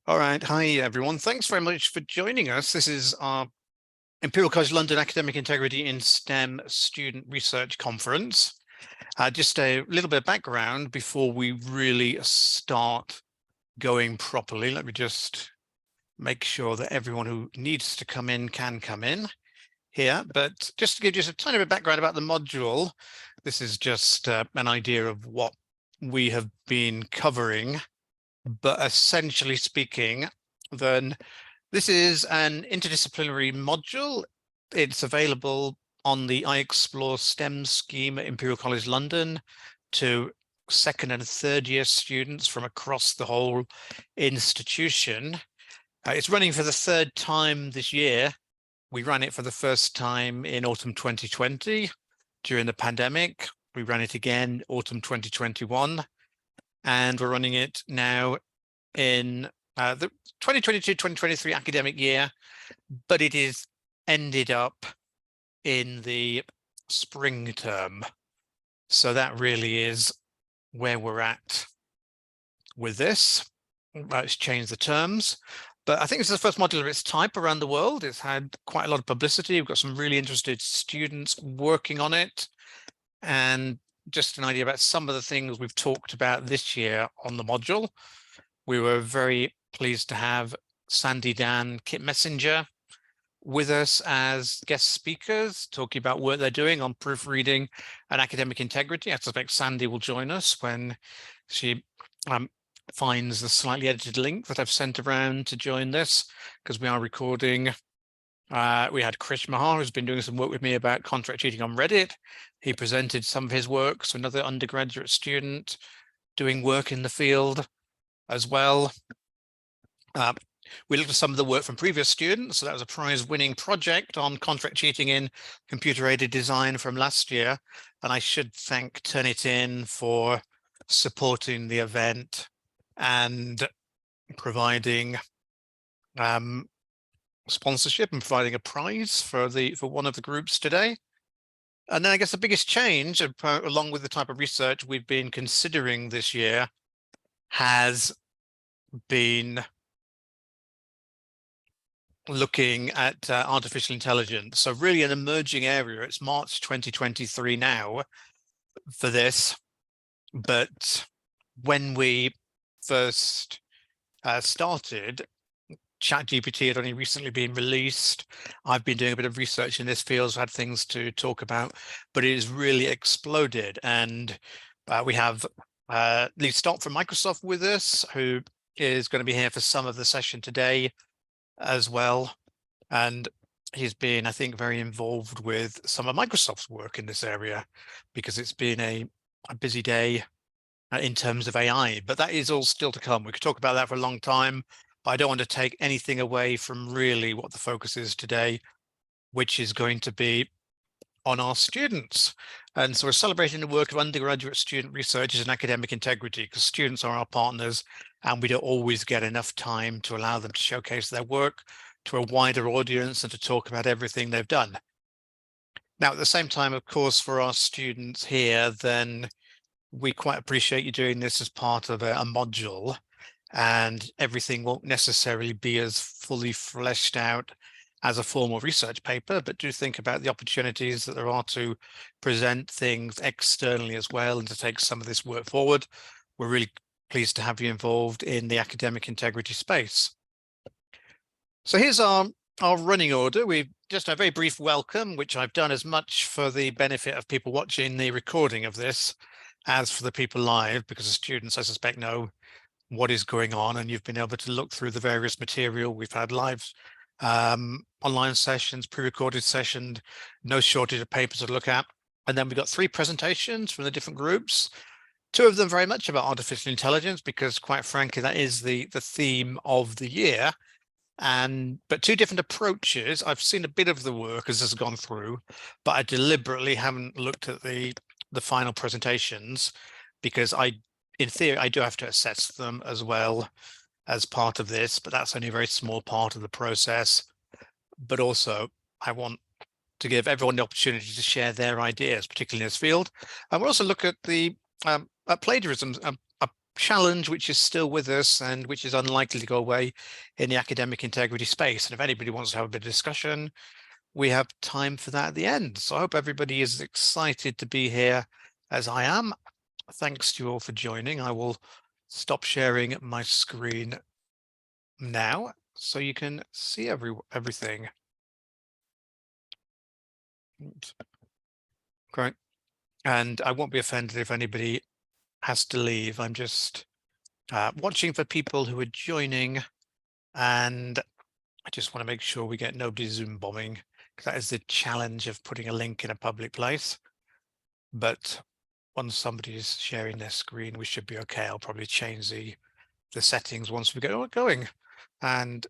All right. Hi, everyone. Thanks very much for joining us. This is our Imperial College London Academic Integrity in STEM Student Research Conference. Just a little bit of background before we really start going properly. Let me just make sure that everyone who needs to come in can come in here. But just to give you a tiny bit of background about the module, this is just an idea of what we have been covering. But essentially speaking, then this is an interdisciplinary module. It's available on the I Explore STEM scheme at Imperial College London to second and third year students from across the whole institution. It's running for the third time this year. We ran it for the first time in autumn 2020 during the pandemic. We ran it again autumn 2021. And we're running it now in the 2022-2023 academic year, but it is ended up in the spring term. So that really is where we're at with this. Let's change the terms. But I think this is the first module of its type around the world. It's had quite a lot of publicity. We've got some really interested students working on it. And just an idea about some of the things we've talked about this year on the module. We were very pleased to have Sandy, Dan, Kit Messenger with us as guest speakers, talking about work they're doing on proofreading and academic integrity. I suspect Sandy will join us when she finds the slightly edited link that I've sent around to join this, because we are recording. We had Krish Mahar, who's been doing some work with me about contract cheating on Reddit. He presented some of his work, so another undergraduate student doing work in the field as well. We looked at some of the work from previous students. So that was a prize-winning project on contract cheating in computer-aided design from last year. And I should thank Turnitin for supporting the event and providing sponsorship and providing a prize for one of the groups today. And then I guess the biggest change, along with the type of research we've been considering this year, has been looking at artificial intelligence. So really an emerging area. It's March 2023 now for this. But when we first started, ChatGPT had only recently been released. I've been doing a bit of research in this field, so I had things to talk about, but it has really exploded. And we have Lee Stott from Microsoft with us, who is going to be here for some of the session today as well. And he's been, I think, very involved with some of Microsoft's work in this area, because it's been a busy day in terms of AI, but that is all still to come. We could talk about that for a long time, but I don't want to take anything away from really what the focus is today, which is going to be on our students. And so we're celebrating the work of undergraduate student researchers in academic integrity, because students are our partners and we don't always get enough time to allow them to showcase their work to a wider audience and to talk about everything they've done. Now, at the same time, of course, for our students here, then we quite appreciate you doing this as part of a module, and everything won't necessarily be as fully fleshed out as a formal research paper, but do think about the opportunities that there are to present things externally as well and to take some of this work forward. We're really pleased to have you involved in the academic integrity space. So here's our running order. We've just a very brief welcome, which I've done as much for the benefit of people watching the recording of this as for the people live, because the students, I suspect, know what is going on, and you've been able to look through the various material. We've had live online sessions, pre-recorded sessions, no shortage of papers to look at. And then we've got 3 presentations from the different groups, 2 of them very much about artificial intelligence, because quite frankly, that is the theme of the year. But 2 different approaches. I've seen a bit of the work as this has gone through, but I deliberately haven't looked at the final presentations, because in theory, I do have to assess them as well as part of this, but that's only a very small part of the process. But also, I want to give everyone the opportunity to share their ideas, particularly in this field. And we'll also look at the plagiarism, challenge which is still with us and which is unlikely to go away in the academic integrity space. And if anybody wants to have a bit of discussion, we have time for that at the end. So I hope everybody is excited to be here as I am. Thanks to you all for joining. I will stop sharing my screen now so you can see everything. Great. And I won't be offended if anybody has to leave. I'm just watching for people who are joining, and I just want to make sure we get nobody Zoom bombing, because that is the challenge of putting a link in a public place. But once somebody's sharing their screen, we should be okay. I'll probably change the settings once we get going. And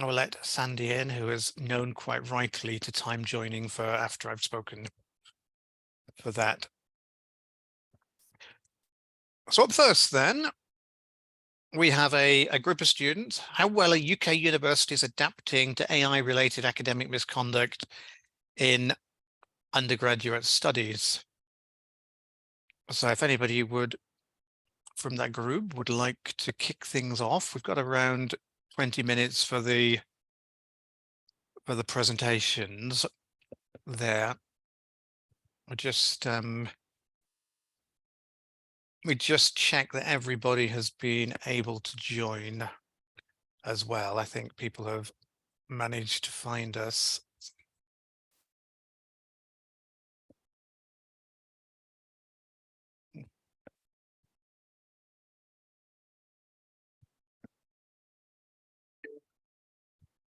I will let Sandy in, who is known quite rightly to time joining for after I've spoken for that. So up first then, we have a group of students. How well are UK universities adapting to AI-related academic misconduct in undergraduate studies? So if anybody from that group would like to kick things off, we've got around 20 minutes for the presentations there. We just check that everybody has been able to join as well. I think people have managed to find us.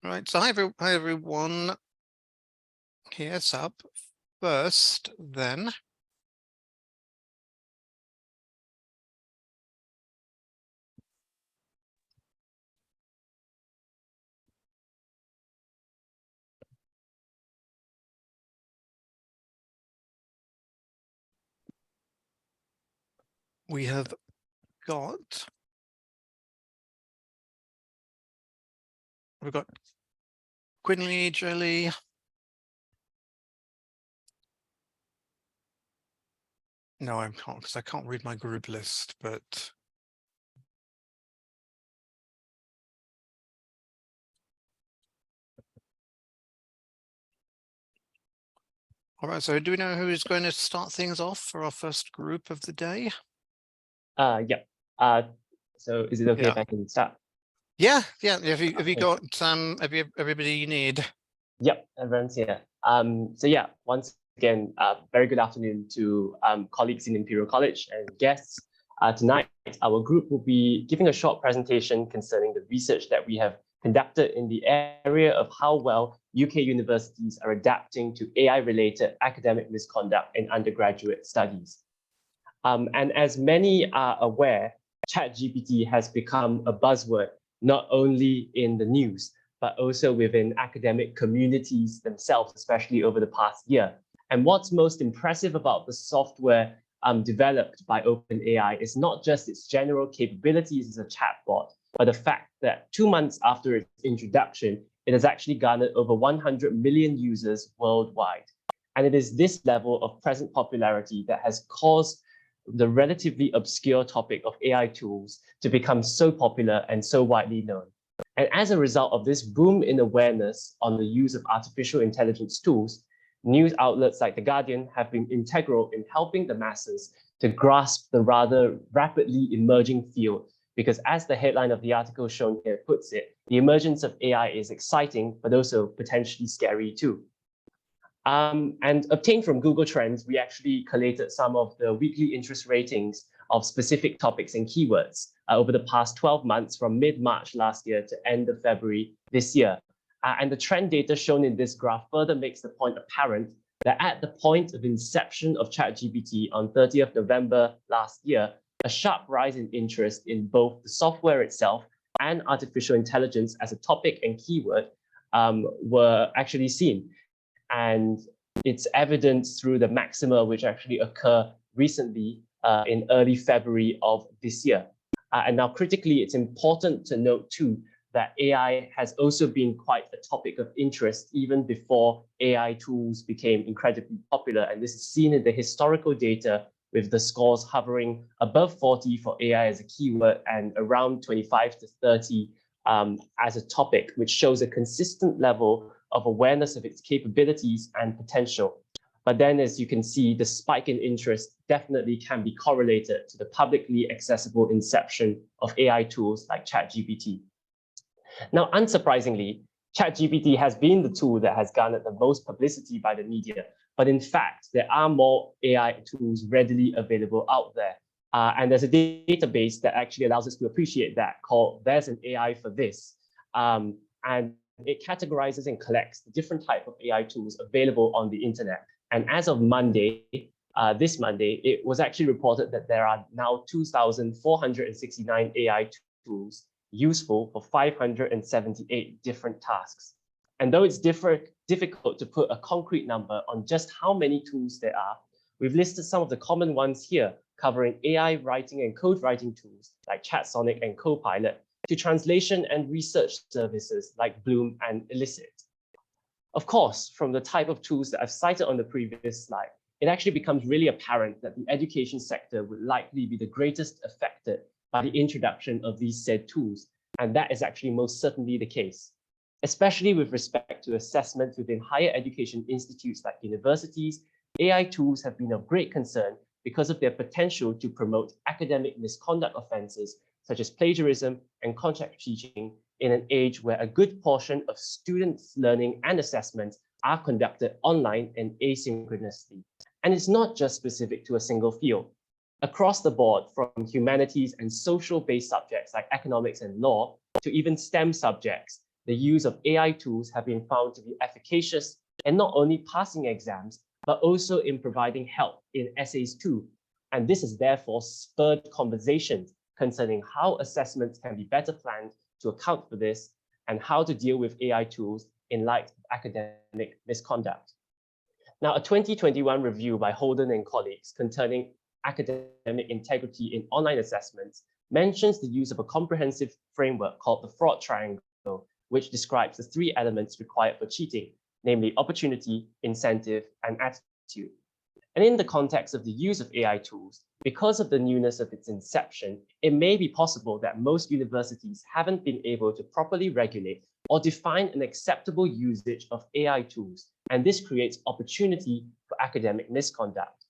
Right, so hi everyone. Here's up first then. We have got Quinley, Jolie. No, I can't, because I can't read my group list, but all right, so do we know who is going to start things off for our first group of the day? Yeah. So is it okay if I can start? Yeah. Have you got everybody you need? Yep, everyone's here. So yeah, once again, very good afternoon to colleagues in Imperial College and guests. Tonight, our group will be giving a short presentation concerning the research that we have conducted in the area of how well UK universities are adapting to AI-related academic misconduct in undergraduate studies. And as many are aware, ChatGPT has become a buzzword, not only in the news, but also within academic communities themselves, especially over the past year. And what's most impressive about the software developed by OpenAI is not just its general capabilities as a chatbot, but the fact that 2 months after its introduction, it has actually garnered over 100 million users worldwide. And it is this level of present popularity that has caused the relatively obscure topic of AI tools to become so popular and so widely known. And as a result of this boom in awareness on the use of artificial intelligence tools, news outlets like The Guardian have been integral in helping the masses to grasp the rather rapidly emerging field, because as the headline of the article shown here puts it, the emergence of AI is exciting, but also potentially scary too. And obtained from Google Trends, we actually collated some of the weekly interest ratings of specific topics and keywords over the past 12 months from mid-March last year to end of February this year. And the trend data shown in this graph further makes the point apparent that at the point of inception of ChatGPT on 30th November last year, a sharp rise in interest in both the software itself and artificial intelligence as a topic and keyword were actually seen. And it's evidenced through the maxima which actually occur recently in early February of this year. And now critically, it's important to note too that AI has also been quite a topic of interest even before AI tools became incredibly popular. And this is seen in the historical data with the scores hovering above 40 for AI as a keyword and around 25 to 30 as a topic, which shows a consistent level of awareness of its capabilities and potential. But then, as you can see, the spike in interest definitely can be correlated to the publicly accessible inception of AI tools like ChatGPT. Now, unsurprisingly, ChatGPT has been the tool that has garnered the most publicity by the media. But in fact, there are more AI tools readily available out there. And there's a database that actually allows us to appreciate that, called There's an AI for This. And it categorizes and collects the different types of AI tools available on the internet. And as of Monday, this Monday, it was actually reported that there are now 2,469 AI tools useful for 578 different tasks. And though it's difficult to put a concrete number on just how many tools there are, we've listed some of the common ones here, covering AI writing and code writing tools like ChatSonic and Copilot, to translation and research services like Bloom and Elicit. Of course, from the type of tools that I've cited on the previous slide, it actually becomes really apparent that the education sector would likely be the greatest affected by the introduction of these said tools, and that is actually most certainly the case, especially with respect to assessment within higher education institutes like universities. AI tools have been of great concern because of their potential to promote academic misconduct offenses such as plagiarism and contract cheating in an age where a good portion of students' learning and assessments are conducted online and asynchronously. And it's not just specific to a single field. Across the board, from humanities and social-based subjects like economics and law to even STEM subjects, the use of AI tools have been found to be efficacious in not only passing exams, but also in providing help in essays too. And this has therefore spurred conversations concerning how assessments can be better planned to account for this and how to deal with AI tools in light of academic misconduct. Now, a 2021 review by Holden and colleagues concerning academic integrity in online assessments mentions the use of a comprehensive framework called the fraud triangle, which describes the three elements required for cheating, namely opportunity, incentive, and attitude. And in the context of the use of AI tools, because of the newness of its inception, it may be possible that most universities haven't been able to properly regulate or define an acceptable usage of AI tools, and this creates opportunity for academic misconduct.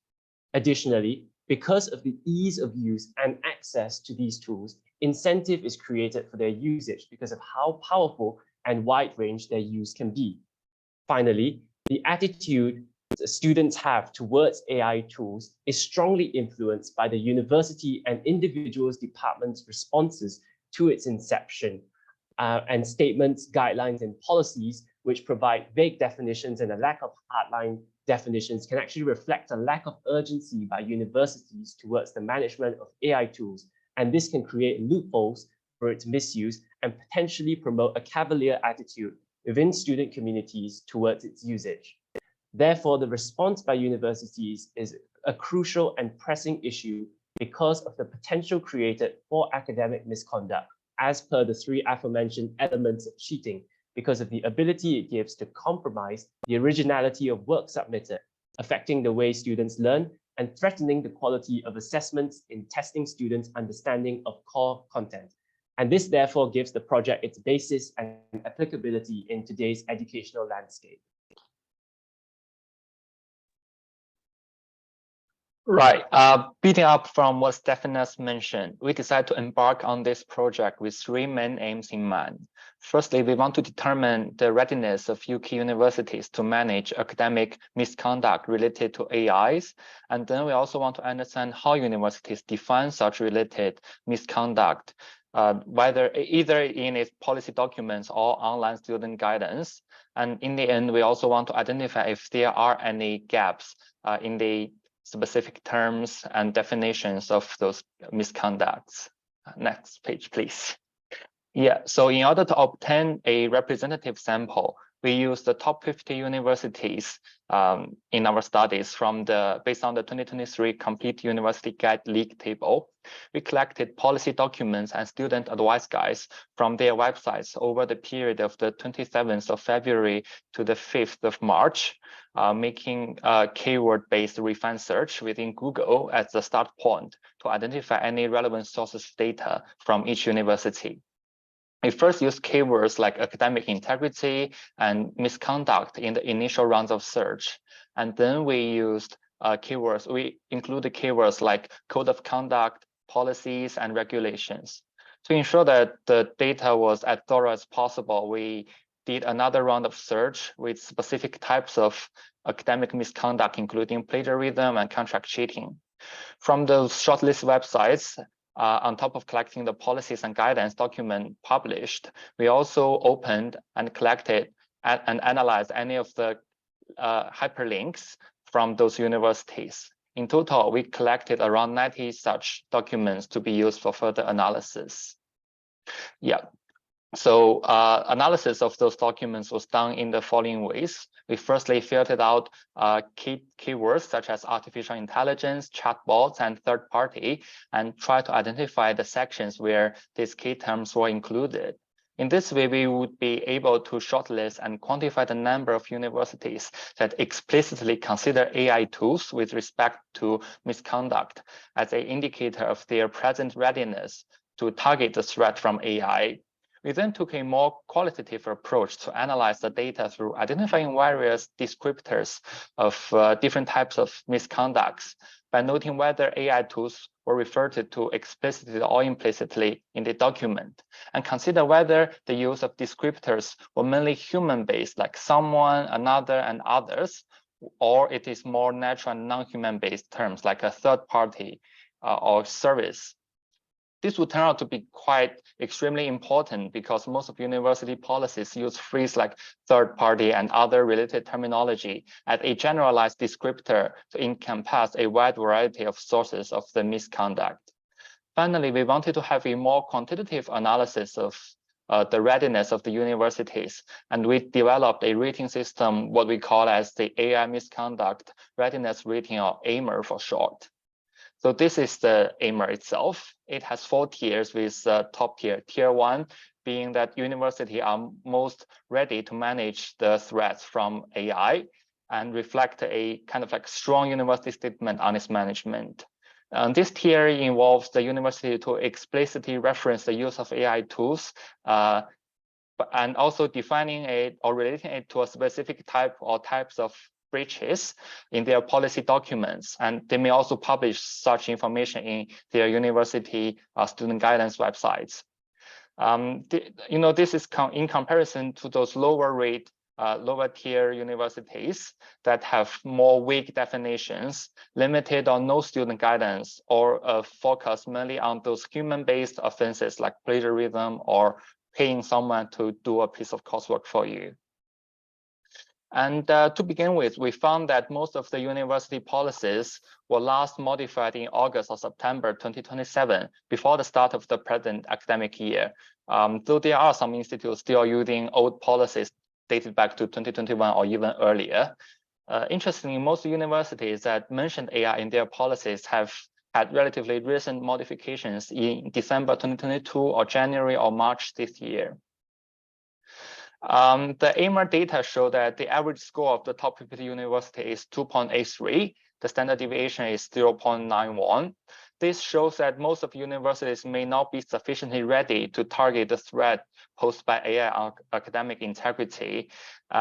Additionally, because of the ease of use and access to these tools, incentive is created for their usage because of how powerful and wide range their use can be. Finally, the attitude students have towards AI tools is strongly influenced by the university and individuals' department's responses to its inception, and statements, guidelines, and policies which provide vague definitions and a lack of hardline definitions can actually reflect a lack of urgency by universities towards the management of AI tools, and this can create loopholes for its misuse and potentially promote a cavalier attitude within student communities towards its usage. Therefore, the response by universities is a crucial and pressing issue because of the potential created for academic misconduct, as per the three aforementioned elements of cheating, because of the ability it gives to compromise the originality of work submitted, affecting the way students learn and threatening the quality of assessments in testing students' understanding of core content. And this therefore gives the project its basis and applicability in today's educational landscape. Right. Building up from what Stephanos mentioned, we decided to embark on this project with three main aims in mind. Firstly, we want to determine the readiness of UK universities to manage academic misconduct related to AIs. And then we also want to understand how universities define such related misconduct, whether either in its policy documents or online student guidance. And in the end, we also want to identify if there are any gaps in the specific terms and definitions of those misconducts. Next page, please. Yeah, so in order to obtain a representative sample, we used the top 50 universities in our studies based on the 2023 Complete University Guide League table. We collected policy documents and student advice guides from their websites over the period of the 27th of February to the 5th of March, making a keyword-based refine search within Google as the start point to identify any relevant sources of data from each university. We first used keywords like academic integrity and misconduct in the initial rounds of search. And then we used keywords. We included keywords like code of conduct, policies, and regulations. To ensure that the data was as thorough as possible, we did another round of search with specific types of academic misconduct, including plagiarism and contract cheating. From those shortlist websites, on top of collecting the policies and guidance document published, we also opened and collected and analyzed any of the hyperlinks from those universities. In total, we collected around 90 such documents to be used for further analysis. Yeah. So analysis of those documents was done in the following ways. We firstly filtered out keywords such as artificial intelligence, chatbots, and third party, and tried to identify the sections where these key terms were included. In this way, we would be able to shortlist and quantify the number of universities that explicitly consider AI tools with respect to misconduct as an indicator of their present readiness to target the threat from AI. We then took a more qualitative approach to analyze the data through identifying various descriptors of different types of misconducts by noting whether AI tools were referred to explicitly or implicitly in the document, and consider whether the use of descriptors were mainly human-based, like someone, another, and others, or it is more natural and non-human-based terms like a third party or service. This would turn out to be quite extremely important because most of university policies use phrases like third party and other related terminology as a generalized descriptor to encompass a wide variety of sources of the misconduct. Finally, we wanted to have a more quantitative analysis of the readiness of the universities, and we developed a rating system, what we call as the AI Misconduct Readiness Rating, or AIMER for short. So this is the AIMER itself. It has 4 tiers with top tier. Tier 1 being that universities are most ready to manage the threats from AI and reflect a kind of like strong university statement on its management. This tier involves the university to explicitly reference the use of AI tools and also defining it or relating it to a specific type or types of breaches in their policy documents, and they may also publish such information in their university student guidance websites. This is in comparison to those lower tier universities that have more weak definitions, limited or no student guidance, or focus mainly on those human-based offenses like plagiarism or paying someone to do a piece of coursework for you. And to begin with, we found that most of the university policies were last modified in August or September 2027, before the start of the present academic year. Though there are some institutes still using old policies dated back to 2021 or even earlier. Interestingly, most universities that mentioned AI in their policies have had relatively recent modifications in December 2022 or January or March this year. The AIMER data show that the average score of the top 50 university is 2.83. The standard deviation is 0.91. This shows that most of universities may not be sufficiently ready to target the threat posed by AI on academic integrity,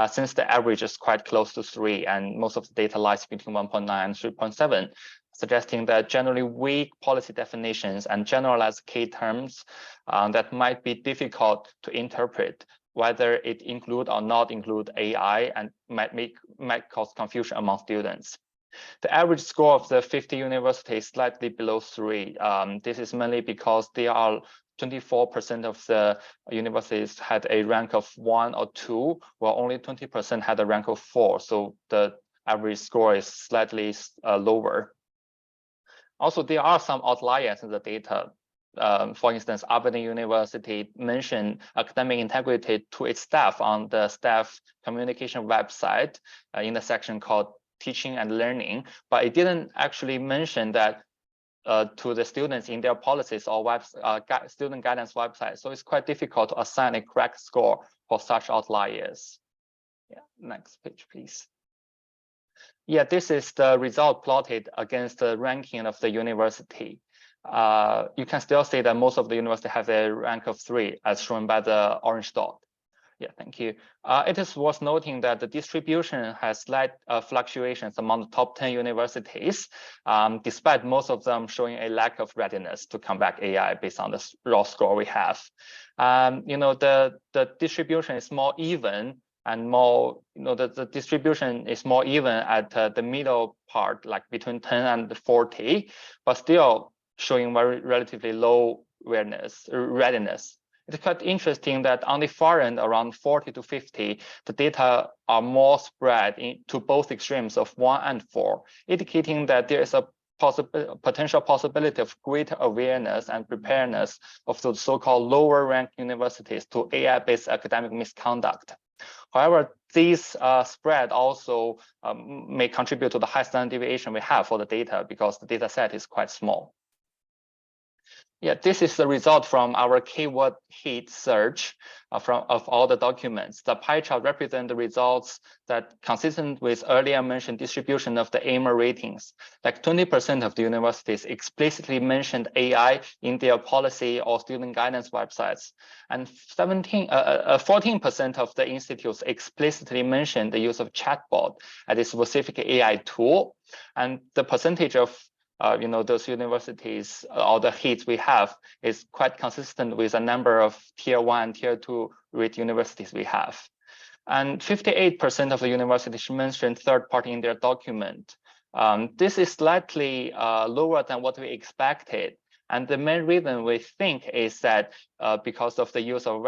since the average is quite close to 3, and most of the data lies between 1.9 and 3.7, suggesting that generally weak policy definitions and generalized key terms that might be difficult to interpret, whether it include or not include AI, and might cause confusion among students. The average score of the 50 universities is slightly below 3. This is mainly because there are 24% of the universities had a rank of 1 or 2, while only 20% had a rank of 4. So the average score is slightly lower. Also, there are some outliers in the data. For instance, Aberdeen University mentioned academic integrity to its staff on the staff communication website in the section called Teaching and Learning, but it didn't actually mention that to the students in their policies or student guidance website. So it's quite difficult to assign a correct score for such outliers. Yeah, next page, please. Yeah, this is the result plotted against the ranking of the university. You can still see that most of the university have a rank of 3, as shown by the orange dot. Yeah, thank you. It is worth noting that the distribution has slight fluctuations among the top 10 universities, despite most of them showing a lack of readiness to combat AI based on the raw score we have. The distribution is more even and more, the distribution is more even at the middle part, like between 10 and 40, but still showing very relatively low readiness. It's quite interesting that on the far end, around 40 to 50, the data are more spread to both extremes of 1 and 4, indicating that there is a potential possibility of greater awareness and preparedness of the so-called lower ranked universities to AI-based academic misconduct. However, these spread also may contribute to the high standard deviation we have for the data because the data set is quite small. Yeah, this is the result from our keyword heat search of all the documents. The pie chart represents the results that consistent with earlier mentioned distribution of the AIMER ratings. Like 20% of the universities explicitly mentioned AI in their policy or student guidance websites. And 14% of the institutes explicitly mentioned the use of chatbot as a specific AI tool. And the percentage of those universities or the hits we have is quite consistent with a number of tier 1, tier 2 rate universities we have. And 58% of the universities mentioned third party in their document. This is slightly lower than what we expected. And the main reason we think is that because of the use of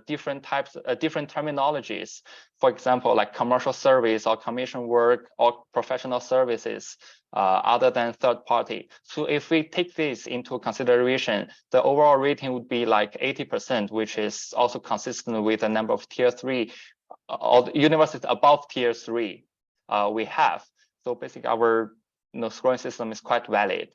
different terminologies, for example, like commercial service or commission work or professional services, other than third party. So if we take this into consideration, the overall rating would be like 80%, which is also consistent with the number of tier 3 or the universities above tier 3 we have. So basically our scoring system is quite valid.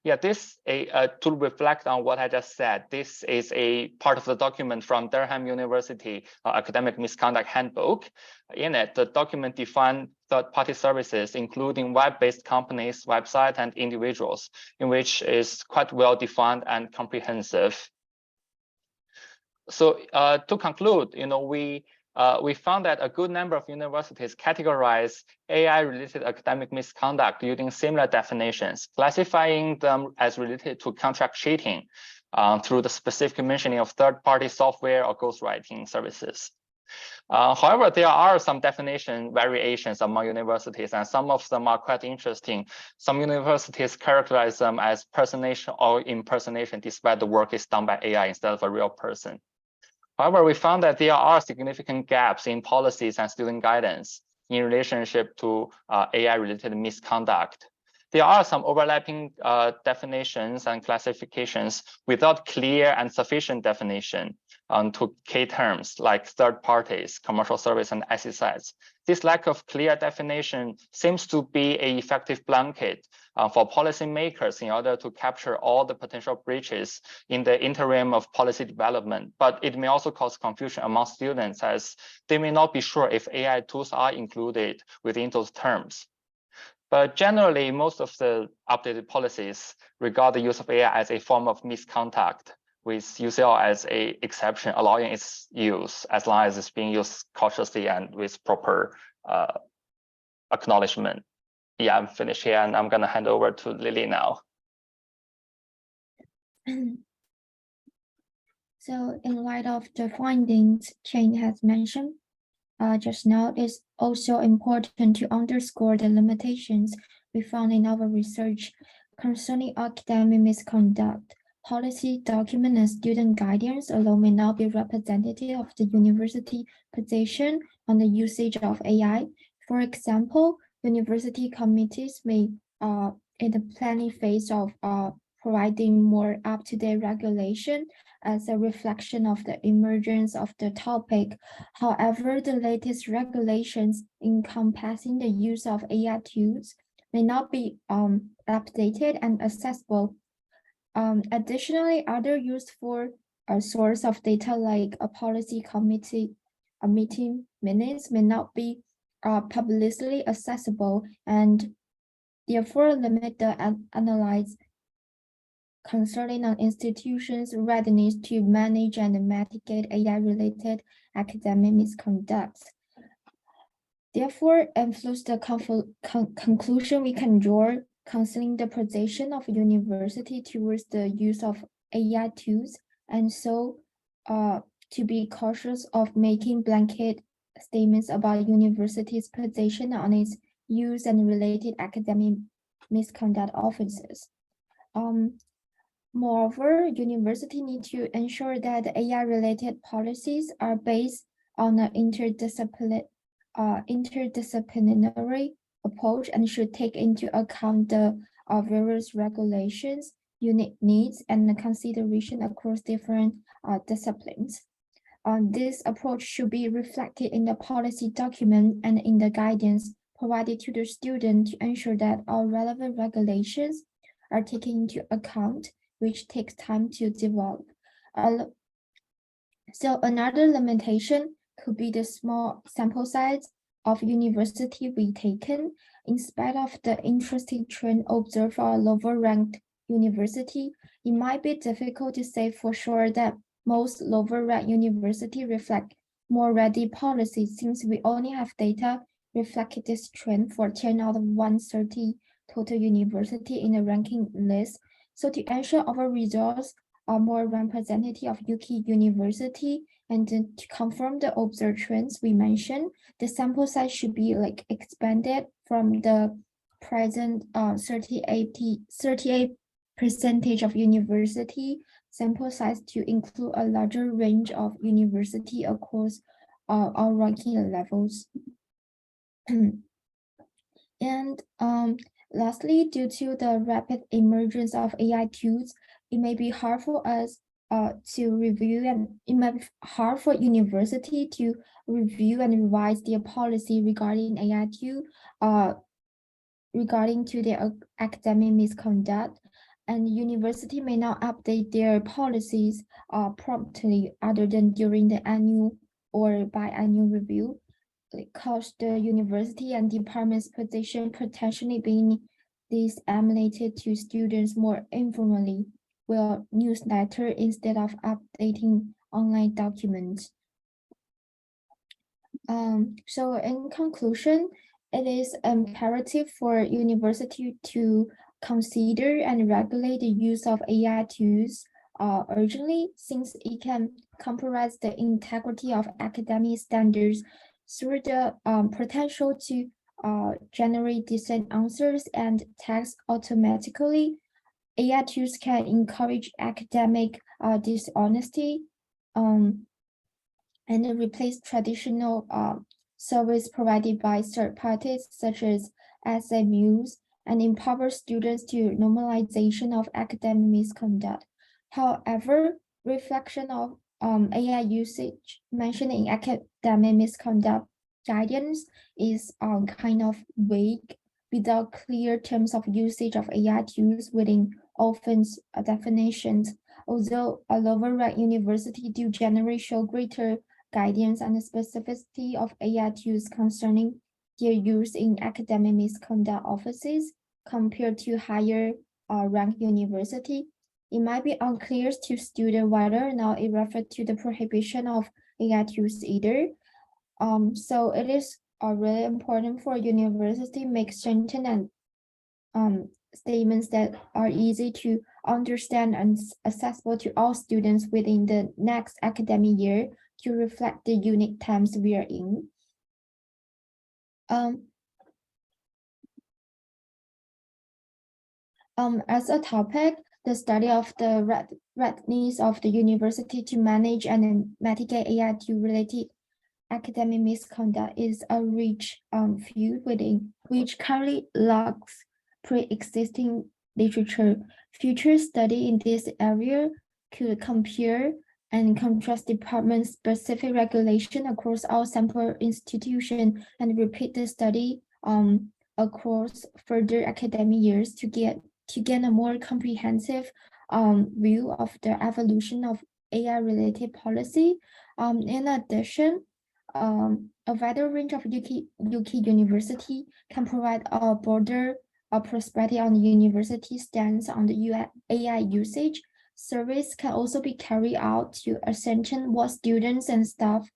Yeah, this to reflect on what I just said, this is a part of the document from Durham University Academic Misconduct Handbook. In it, the document defined third-party services, including web-based companies, websites, and individuals, in which is quite well defined and comprehensive. So to conclude, we found that a good number of universities categorize AI-related academic misconduct using similar definitions, classifying them as related to contract cheating through the specific mentioning of third-party software or ghostwriting services. However, there are some definition variations among universities, and some of them are quite interesting. Some universities characterize them as personation or impersonation, despite the work is done by AI instead of a real person. However, we found that there are significant gaps in policies and student guidance in relationship to AI-related misconduct. There are some overlapping definitions and classifications without clear and sufficient definition to key terms like third parties, commercial service, and SECs. This lack of clear definition seems to be an effective blanket for policymakers in order to capture all the potential breaches in the interim of policy development, but it may also cause confusion among students as they may not be sure if AI tools are included within those terms. But generally, most of the updated policies regard the use of AI as a form of misconduct, with UCL as an exception, allowing its use as long as it's being used cautiously and with proper acknowledgement. Yeah, I'm finished here, and I'm going to hand over to Lily now. So in light of the findings Jane has mentioned just now, it's also important to underscore the limitations we found in our research concerning academic misconduct. Policy document and student guidance alone may not be representative of the university position on the usage of AI. For example, university committees may, in the planning phase of providing more up-to-date regulation as a reflection of the emergence of the topic. However, the latest regulations encompassing the use of AI tools may not be updated and accessible. Additionally, other useful source of data like a policy committee meeting minutes may not be publicly accessible and therefore limit the analysis concerning an institution's readiness to manage and mitigate AI-related academic misconduct. Therefore, influence the conclusion we can draw concerning the position of university towards the use of AI tools, and so to be cautious of making blanket statements about university's position on its use and related academic misconduct offenses. Moreover, university need to ensure that AI-related policies are based on an interdisciplinary approach and should take into account the various regulations, unique needs, and the consideration across different disciplines. This approach should be reflected in the policy document and in the guidance provided to the student to ensure that all relevant regulations are taken into account, which takes time to develop. So another limitation could be the small sample size of university we taken. In spite of the interesting trend observed for a lower ranked university, it might be difficult to say for sure that most lower ranked university reflect more ready policies, since we only have data reflecting this trend for 10 out of 130 total university in the ranking list. So to ensure our results are more representative of UK university and to confirm the observed trends we mentioned, the sample size should be expanded from the present 38% of university sample size to include a larger range of university across all ranking levels. And lastly, due to the rapid emergence of AI tools, it may be hard for us to review, and it might be hard for university to review and revise their policy regarding AI tool, regarding to their academic misconduct, and university may not update their policies promptly other than during the annual or biannual review. It caused the university and department's position potentially being disseminated to students more informally via newsletter instead of updating online documents. So in conclusion, it is imperative for university to consider and regulate the use of AI tools urgently, since it can compromise the integrity of academic standards through the potential to generate decent answers and text automatically. AI tools can encourage academic dishonesty and replace traditional service provided by third parties such as SMUs and empower students to normalization of academic misconduct. However, reflection of AI usage mentioned in academic misconduct guidance is kind of vague without clear terms of usage of AI tools within offense definitions. Although a lower ranked university do generally show greater guidance and specificity of AI tools concerning their use in academic misconduct offices compared to higher ranked university, it might be unclear to students whether or not it refers to the prohibition of AI tools either. So it is really important for university make certain and statements that are easy to understand and accessible to all students within the next academic year to reflect the unique times we are in. As a topic, the study of the readiness of the university to manage and mitigate AI related academic misconduct is a rich field within which currently lacks pre-existing literature. Future study in this area could compare and contrast department-specific regulation across all sample institutions and repeat the study across further academic years to gain a more comprehensive view of the evolution of AI-related policy. In addition, a wider range of UK university can provide a broader perspective on the university stance on the AI usage. Surveys can also be carried out to ascertain what students and staff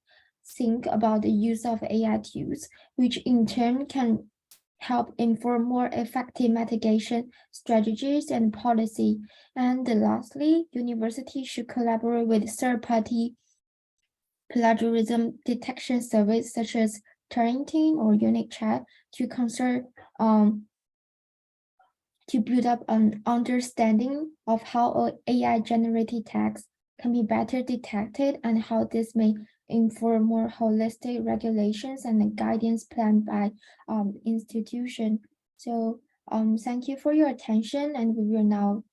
think about the use of AI tools, which in turn can help inform more effective mitigation strategies and policy. And lastly, universities should collaborate with third-party plagiarism detection services such as Turnitin or UniChat to build up an understanding of how AI-generated text can be better detected and how this may inform more holistic regulations and the guidance planned by institution. So thank you for your attention, and we will now,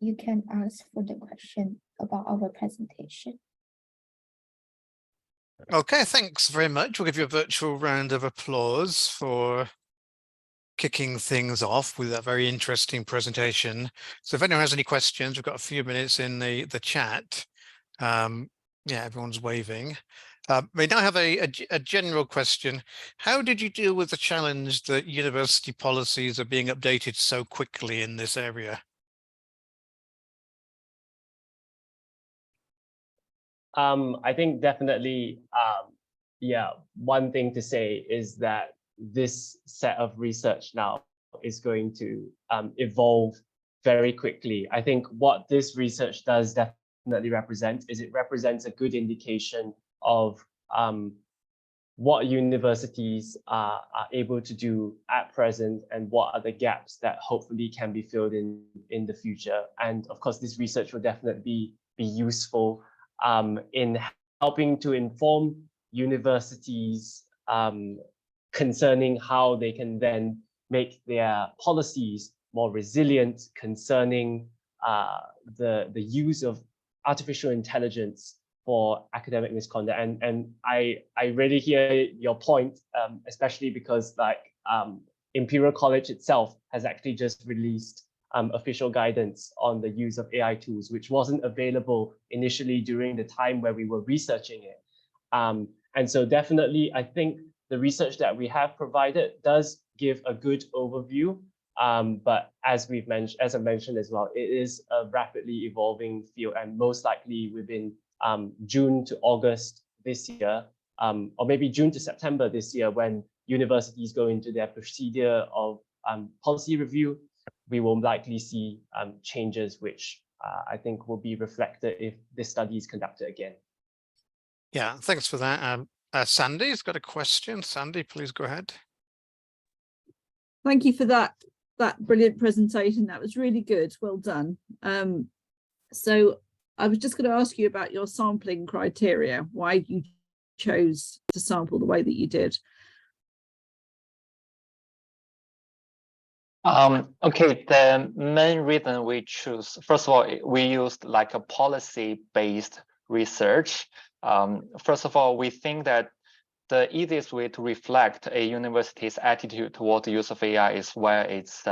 you can ask for the question about our presentation. Okay, thanks very much. We'll give you a virtual round of applause for kicking things off with a very interesting presentation. So if anyone has any questions, we've got a few minutes in the chat. Yeah, everyone's waving. We now have a general question. How did you deal with the challenge that university policies are being updated so quickly in this area? I think definitely, yeah, one thing to say is that this set of research now is going to evolve very quickly. I think what this research does definitely represent is it represents a good indication of what universities are able to do at present and what are the gaps that hopefully can be filled in the future. And of course, this research will definitely be useful in helping to inform universities concerning how they can then make their policies more resilient concerning the use of artificial intelligence for academic misconduct. And I really hear your point, especially because Imperial College itself has actually just released official guidance on the use of AI tools, which wasn't available initially during the time where we were researching it. And so definitely, I think the research that we have provided does give a good overview. But as I mentioned as well, it is a rapidly evolving field, and most likely within June to August this year, or maybe June to September this year, when universities go into their procedure of policy review, we will likely see changes which I think will be reflected if this study is conducted again. Yeah, thanks for that. Sandy's got a question. Sandy, please go ahead. Thank you for that brilliant presentation. That was really good. Well done. So I was just going to ask you about your sampling criteria, why you chose to sample the way that you did. Okay, the main reason we choose, first of all, we used like a policy-based research. First of all, we think that the easiest way to reflect a university's attitude toward the use of AI is where its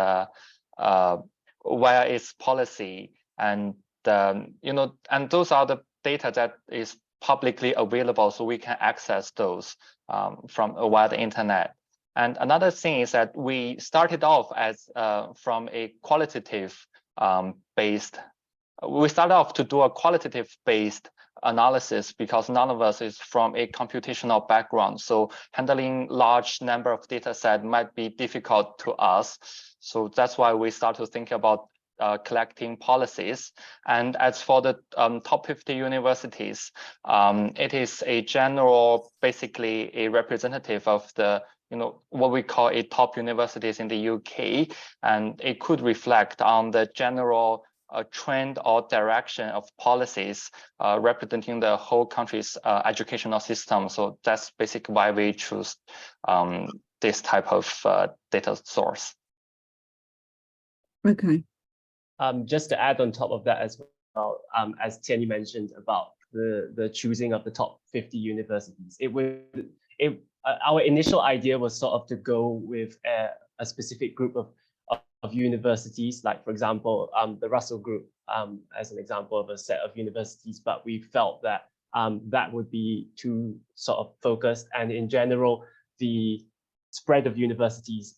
policy, and and those are the data that is publicly available, so we can access those from via the internet. And another thing is that we started off as from a qualitative based. We started off to do a qualitative based analysis because none of us is from a computational background. So handling large number of data set might be difficult to us. So that's why we start to think about collecting policies. And as for the top 50 universities, it is a general, basically a representative of the what we call a top universities in the UK, and it could reflect on the general trend or direction of policies representing the whole country's educational system. So that's basically why we choose this type of data source. Okay. Just to add on top of that as well, as Tianyi mentioned about the choosing of the top 50 universities, our initial idea was sort of to go with a specific group of universities, like for example, the Russell Group, as an example of a set of universities, but we felt that that would be too sort of focused, and in general, the spread of universities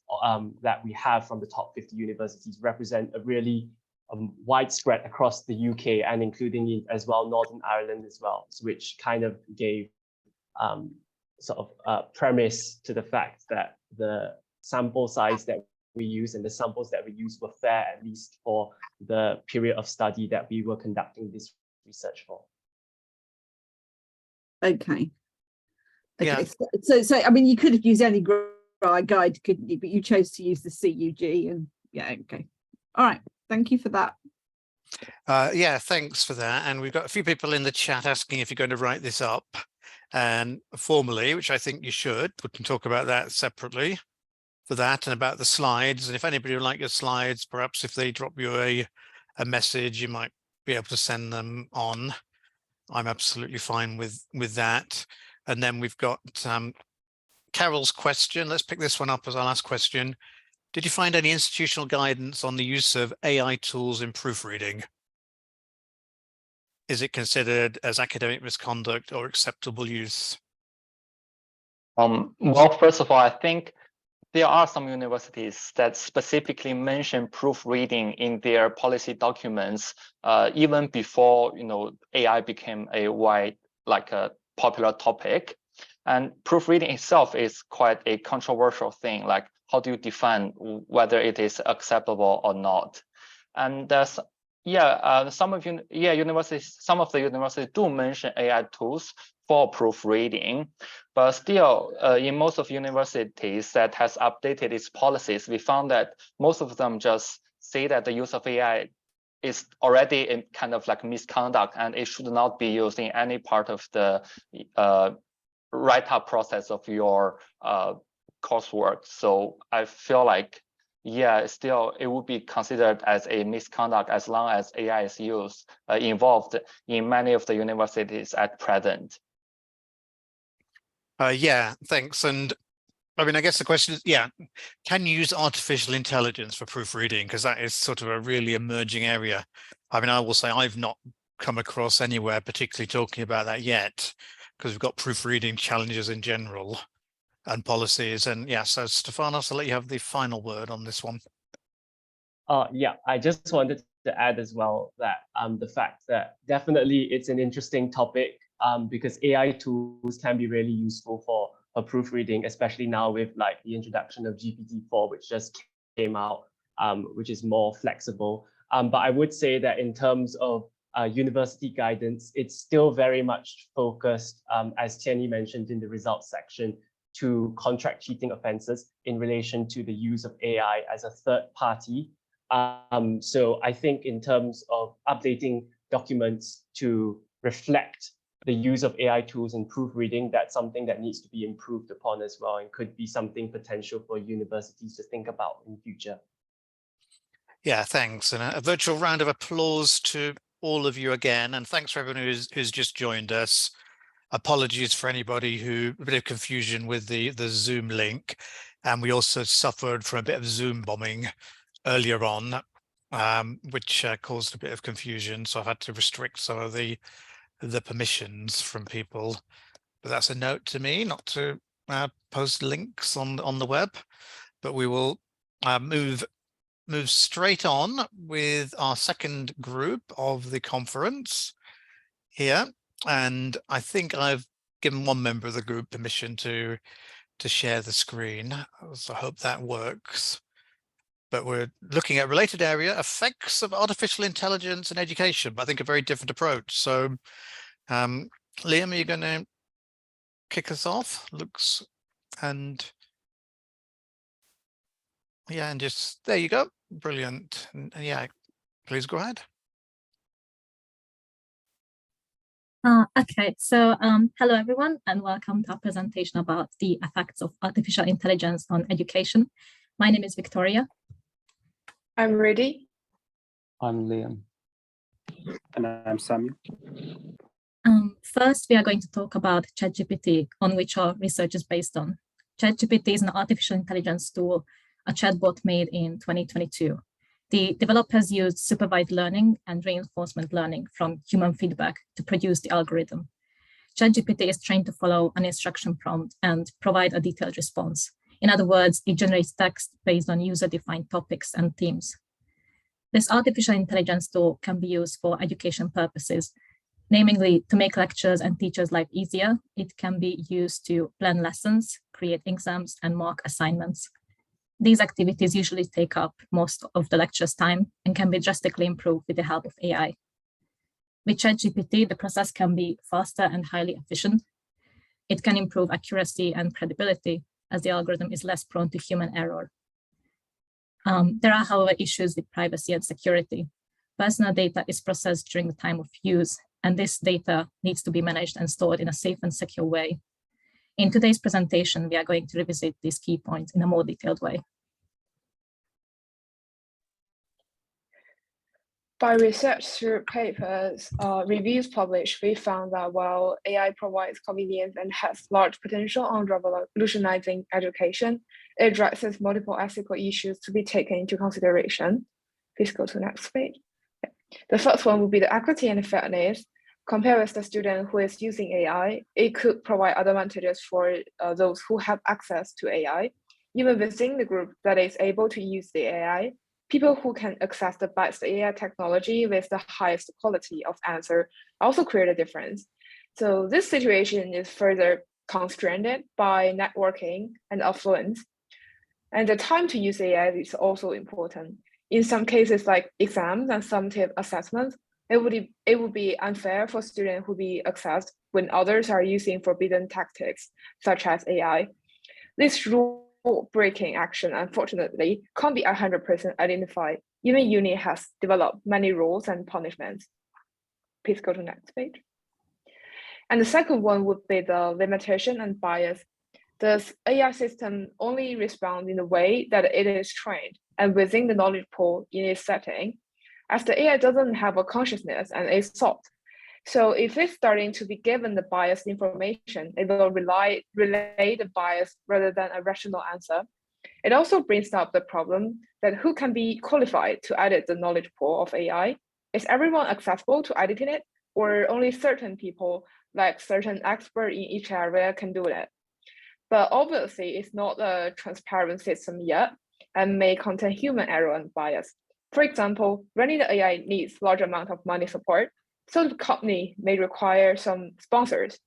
that we have from the top 50 universities represent a really widespread across the UK and including as well Northern Ireland as well, which kind of gave sort of premise to the fact that the sample size that we use and the samples that we use were fair, at least for the period of study that we were conducting this research for. Okay. Yeah. So I mean, you could have used any guide, couldn't you? But you chose to use the CUG, and yeah, okay. All right. Thank you for that. Yeah, thanks for that. And we've got a few people in the chat asking if you're going to write this up formally, which I think you should. We can talk about that separately for that and about the slides. And if anybody would like your slides, perhaps if they drop you a message, you might be able to send them on. I'm absolutely fine with that. And then we've got Carol's question. Let's pick this one up as our last question. Did you find any institutional guidance on the use of AI tools in proofreading? Is it considered as academic misconduct or acceptable use? Well, first of all, I think there are some universities that specifically mention proofreading in their policy documents, even before AI became a popular topic. And proofreading itself is quite a controversial thing. Like, how do you define whether it is acceptable or not? And some of the universities do mention AI tools for proofreading, but still, in most of universities that has updated its policies, we found that most of them just say that the use of AI is already in kind of like misconduct, and it should not be used in any part of the write-up process of your coursework. So I feel like, yeah, still it would be considered as a misconduct as long as AI is involved in many of the universities at present. Yeah, thanks. And I mean, I guess the question is, yeah, can you use artificial intelligence for proofreading? Because that is sort of a really emerging area. I mean, I will say I've not come across anywhere particularly talking about that yet, because we've got proofreading challenges in general and policies. And yeah, so Stefanos, I'll let you have the final word on this one. Yeah, I just wanted to add as well that the fact that definitely it's an interesting topic because AI tools can be really useful for proofreading, especially now with like the introduction of GPT-4, which just came out, which is more flexible. But I would say that in terms of university guidance, it's still very much focused, as Tianyi mentioned in the results section, to contract cheating offenses in relation to the use of AI as a third party. So I think in terms of updating documents to reflect the use of AI tools in proofreading, that's something that needs to be improved upon as well, and could be something potential for universities to think about in future. Yeah, thanks. And a virtual round of applause to all of you again. And thanks for everyone who's just joined us. Apologies for anybody who, a bit of confusion with the Zoom link. And we also suffered from a bit of Zoom bombing earlier on, which caused a bit of confusion. So I've had to restrict some of the permissions from people. But that's a note to me not to post links on the web. But we will move straight on with our second group of the conference here. And I think I've given one member of the group permission to share the screen. So I hope that works. But we're looking at related area, effects of artificial intelligence in education, but I think a very different approach. So Liam, are you going to kick us off? And yeah, and just, there you go. Brilliant. And yeah, please go ahead. Okay, so hello everyone, and welcome to our presentation about the effects of artificial intelligence on education. My name is Victoria. I'm ready. I'm Liam. And I'm Samuel. First, we are going to talk about ChatGPT, on which our research is based on. ChatGPT is an artificial intelligence tool, a chatbot made in 2022. The developers used supervised learning and reinforcement learning from human feedback to produce the algorithm. ChatGPT is trained to follow an instruction prompt and provide a detailed response. In other words, it generates text based on user-defined topics and themes. This artificial intelligence tool can be used for education purposes, namely to make lectures and teachers' life easier. It can be used to plan lessons, create exams, and mark assignments. These activities usually take up most of the lecture's time and can be drastically improved with the help of AI. With ChatGPT, the process can be faster and highly efficient. It can improve accuracy and credibility as the algorithm is less prone to human error. There are, however, issues with privacy and security. Personal data is processed during the time of use, and this data needs to be managed and stored in a safe and secure way. In today's presentation, we are going to revisit these key points in a more detailed way. By research through papers, reviews published, we found that while AI provides convenience and has large potential on revolutionizing education, it addresses multiple ethical issues to be taken into consideration. Please go to the next page. The first one would be the equity and fairness. Compared with the student who is using AI, it could provide advantages for those who have access to AI. Even within the group that is able to use the AI, people who can access the best AI technology with the highest quality of answer also create a difference. So this situation is further constrained by networking and affluence. And the time to use AI is also important. In some cases like exams and summative assessments, it would be unfair for students who be accessed when others are using forbidden tactics, such as AI. This rule-breaking action, unfortunately, can't be 100% identified. Even uni has developed many rules and punishments. Please go to the next page. And the second one would be the limitation and bias. The AI system only responds in the way that it is trained and within the knowledge pool in its setting, as the AI doesn't have a consciousness and is taught. So if it's starting to be given the biased information, it will relay the bias rather than a rational answer. It also brings up the problem that who can be qualified to edit the knowledge pool of AI? Is everyone accessible to editing it, or only certain people, like certain experts in each area, can do it? But obviously, it's not a transparent system yet and may contain human error and bias. For example, running the AI needs large amount of money support, so the company may require some sponsors.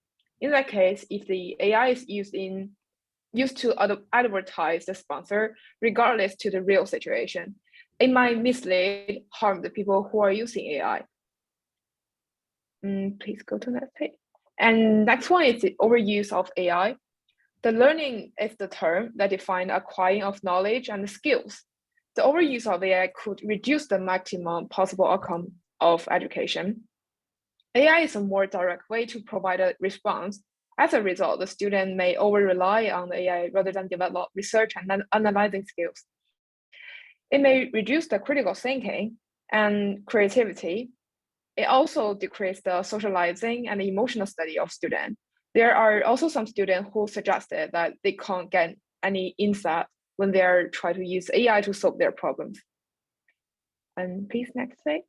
In that case, if the AI is used to advertise the sponsor, regardless to the real situation, it might mislead, harm the people who are using AI. Please go to the next page. And next one is the overuse of AI. The learning is the term that defines acquiring of knowledge and skills. The overuse of AI could reduce the maximum possible outcome of education. AI is a more direct way to provide a response. As a result, the student may over-rely on the AI rather than develop research and analyzing skills. It may reduce the critical thinking and creativity. It also decreases the socializing and emotional study of students. There are also some students who suggested that they can't get any insight when they're trying to use AI to solve their problems. And please, next slide.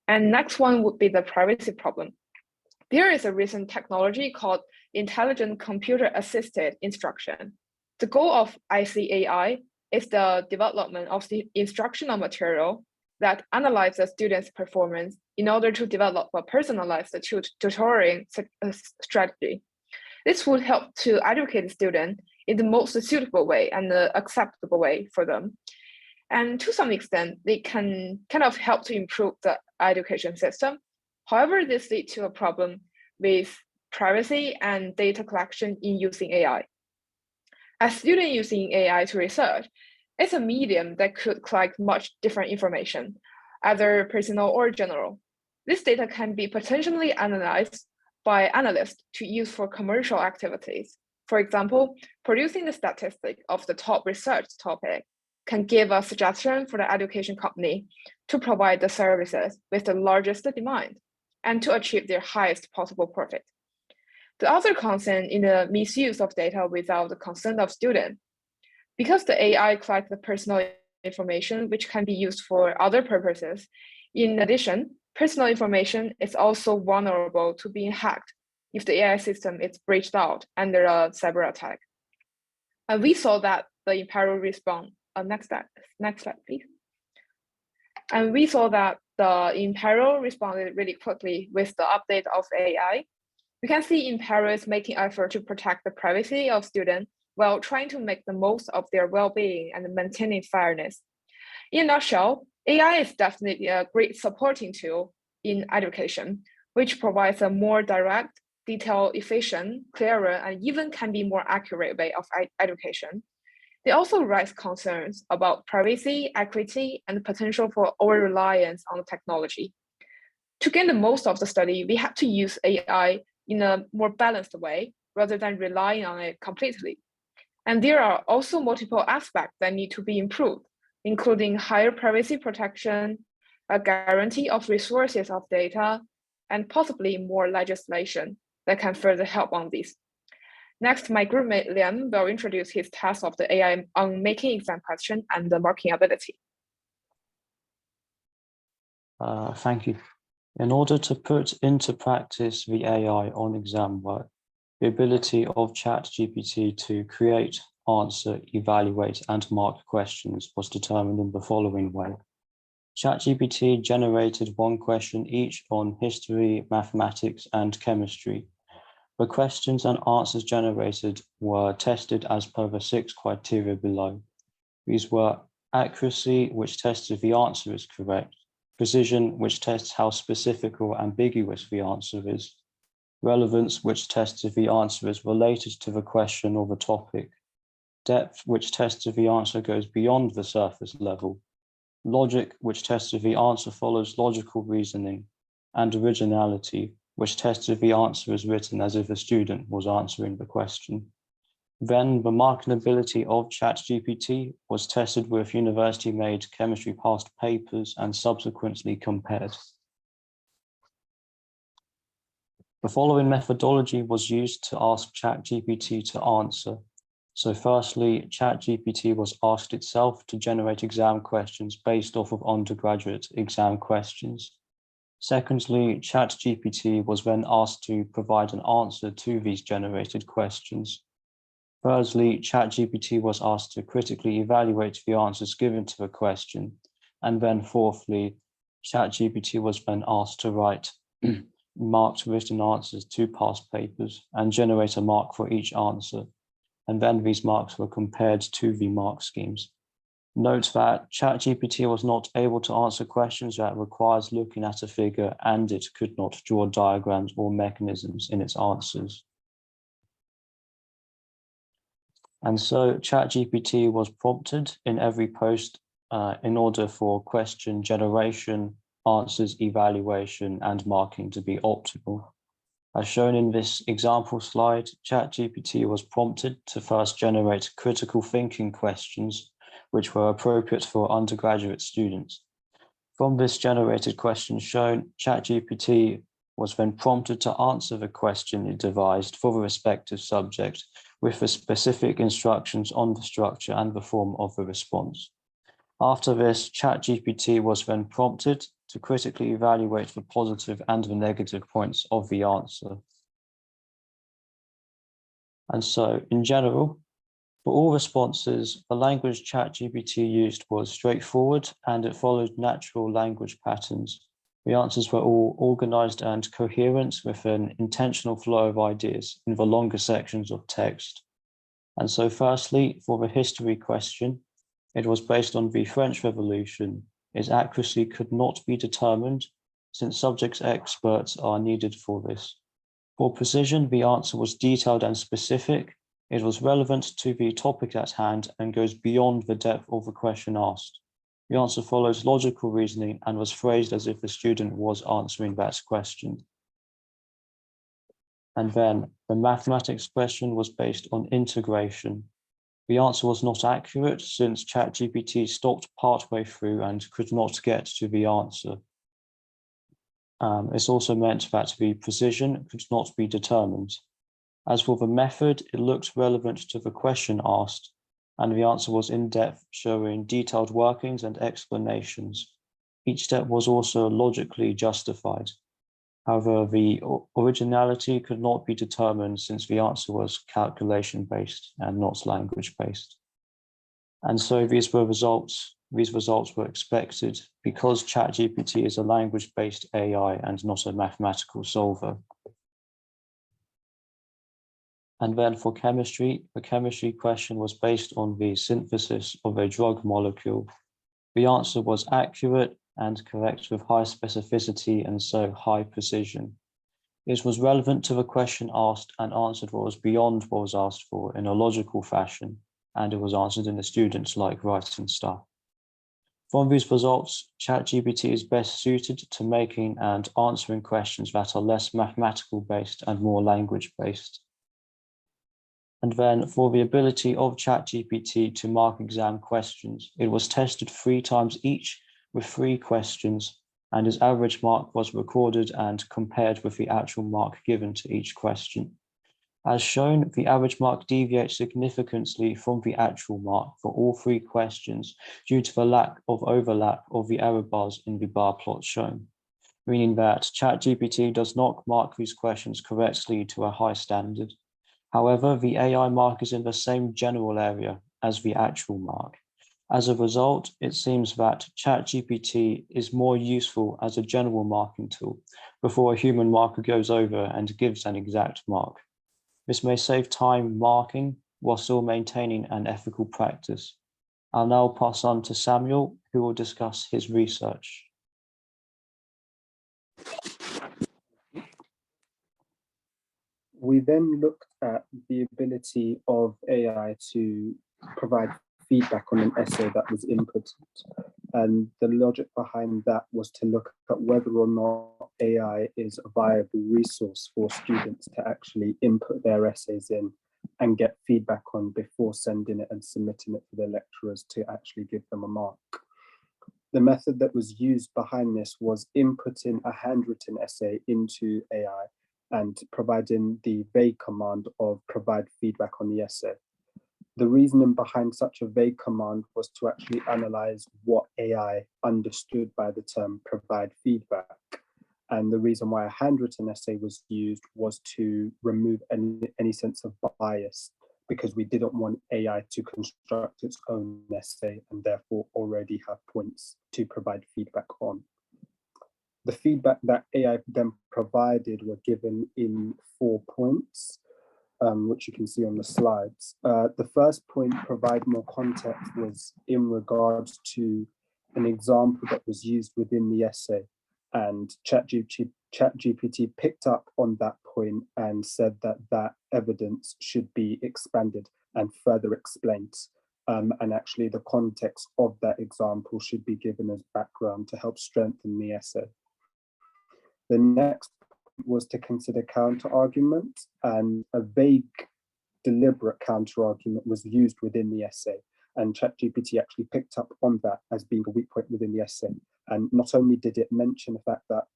And next one would be the privacy problem. There is a recent technology called intelligent computer-assisted instruction. The goal of ICAI is the development of the instructional material that analyzes students' performance in order to develop a personalized tutoring strategy. This would help to educate the student in the most suitable way and acceptable way for them. And to some extent, they can kind of help to improve the education system. However, this leads to a problem with privacy and data collection in using AI. As students using AI to research, it's a medium that could collect much different information, either personal or general. This data can be potentially analyzed by analysts to use for commercial activities. For example, producing the statistic of the top research topic can give a suggestion for the education company to provide the services with the largest demand and to achieve their highest possible profit. The other concern in the misuse of data without the consent of students. Because the AI collects the personal information which can be used for other purposes. In addition, personal information is also vulnerable to being hacked if the AI system is breached out under a cyber attack. And we saw that the Imperial response, next slide, please. And we saw that the Imperial responded really quickly with the update of AI. We can see Imperial is making effort to protect the privacy of students while trying to make the most of their well-being and maintaining fairness. In a nutshell, AI is definitely a great supporting tool in education, which provides a more direct, detailed, efficient, clearer, and even can be more accurate way of education. They also raise concerns about privacy, equity, and the potential for over-reliance on technology. To gain the most of the study, we had to use AI in a more balanced way rather than relying on it completely. And there are also multiple aspects that need to be improved, including higher privacy protection, a guarantee of resources of data, and possibly more legislation that can further help on this. Next, my groupmate Liam will introduce his task of the AI on making exam question and the marking ability. Thank you. In order to put into practice the AI on exam work, the ability of ChatGPT to create, answer, evaluate, and mark questions was determined in the following way. ChatGPT generated one question each on history, mathematics, and chemistry. The questions and answers generated were tested as per the 6 criteria below. These were accuracy, which tests if the answer is correct, precision, which tests how specific or ambiguous the answer is, relevance, which tests if the answer is related to the question or the topic, depth, which tests if the answer goes beyond the surface level, logic, which tests if the answer follows logical reasoning, and originality, which tests if the answer is written as if a student was answering the question. Then the marking ability of ChatGPT was tested with university-made chemistry past papers and subsequently compared. The following methodology was used to ask ChatGPT to answer. So firstly, ChatGPT was asked itself to generate exam questions based off of undergraduate exam questions. Secondly, ChatGPT was then asked to provide an answer to these generated questions. Thirdly, ChatGPT was asked to critically evaluate the answers given to the question. And then fourthly, ChatGPT was then asked to write marked written answers to past papers and generate a mark for each answer. And then these marks were compared to the mark schemes. Note that ChatGPT was not able to answer questions that requires looking at a figure, and it could not draw diagrams or mechanisms in its answers. And so ChatGPT was prompted in every post in order for question generation, answers evaluation, and marking to be optimal. As shown in this example slide, ChatGPT was prompted to first generate critical thinking questions which were appropriate for undergraduate students. From this generated question shown, ChatGPT was then prompted to answer the question it devised for the respective subject with the specific instructions on the structure and the form of the response. After this, ChatGPT was then prompted to critically evaluate the positive and the negative points of the answer. And so, in general, for all responses, the language ChatGPT used was straightforward and it followed natural language patterns. The answers were all organized and coherent with an intentional flow of ideas in the longer sections of text. And so firstly, for the history question, it was based on the French Revolution. Its accuracy could not be determined since subject experts are needed for this. For precision, the answer was detailed and specific. It was relevant to the topic at hand and goes beyond the depth of the question asked. The answer follows logical reasoning and was phrased as if the student was answering that question. And then the mathematics question was based on integration. The answer was not accurate since ChatGPT stopped partway through and could not get to the answer. This also meant that the precision could not be determined. As for the method, it looked relevant to the question asked, and the answer was in-depth, showing detailed workings and explanations. Each step was also logically justified. However, the originality could not be determined since the answer was calculation-based and not language-based. And so these results were expected because ChatGPT is a language-based AI and not a mathematical solver. And then for chemistry, the chemistry question was based on the synthesis of a drug molecule. The answer was accurate and correct with high specificity and so high precision. It was relevant to the question asked and answered what was beyond what was asked for in a logical fashion, and it was answered in a student-like writing style. From these results, ChatGPT is best suited to making and answering questions that are less mathematical-based and more language-based. And then for the ability of ChatGPT to mark exam questions, it was tested 3 times each with 3 questions, and its average mark was recorded and compared with the actual mark given to each question. As shown, the average mark deviates significantly from the actual mark for all 3 questions due to the lack of overlap of the error bars in the bar plot shown, meaning that ChatGPT does not mark these questions correctly to a high standard. However, the AI mark is in the same general area as the actual mark. As a result, it seems that ChatGPT is more useful as a general marking tool before a human marker goes over and gives an exact mark. This may save time marking while still maintaining an ethical practice. I'll now pass on to Samuel, who will discuss his research. We then looked at the ability of AI to provide feedback on an essay that was inputted. And the logic behind that was to look at whether or not AI is a viable resource for students to actually input their essays in and get feedback on before sending it and submitting it to their lecturers to actually give them a mark. The method that was used behind this was inputting a handwritten essay into AI and providing the vague command of provide feedback on the essay. The reasoning behind such a vague command was to actually analyze what AI understood by the term provide feedback. And the reason why a handwritten essay was used was to remove any sense of bias, because we didn't want AI to construct its own essay and therefore already have points to provide feedback on. The feedback that AI then provided were given in 4 points, which you can see on the slides. The first point, provide more context, was in regards to an example that was used within the essay, and ChatGPT picked up on that point and said that that evidence should be expanded and further explained. And actually the context of that example should be given as background to help strengthen the essay. The next was to consider counter-argument, and a vague, deliberate counter-argument was used within the essay, and ChatGPT actually picked up on that as being a weak point within the essay. And not only did it mention the fact that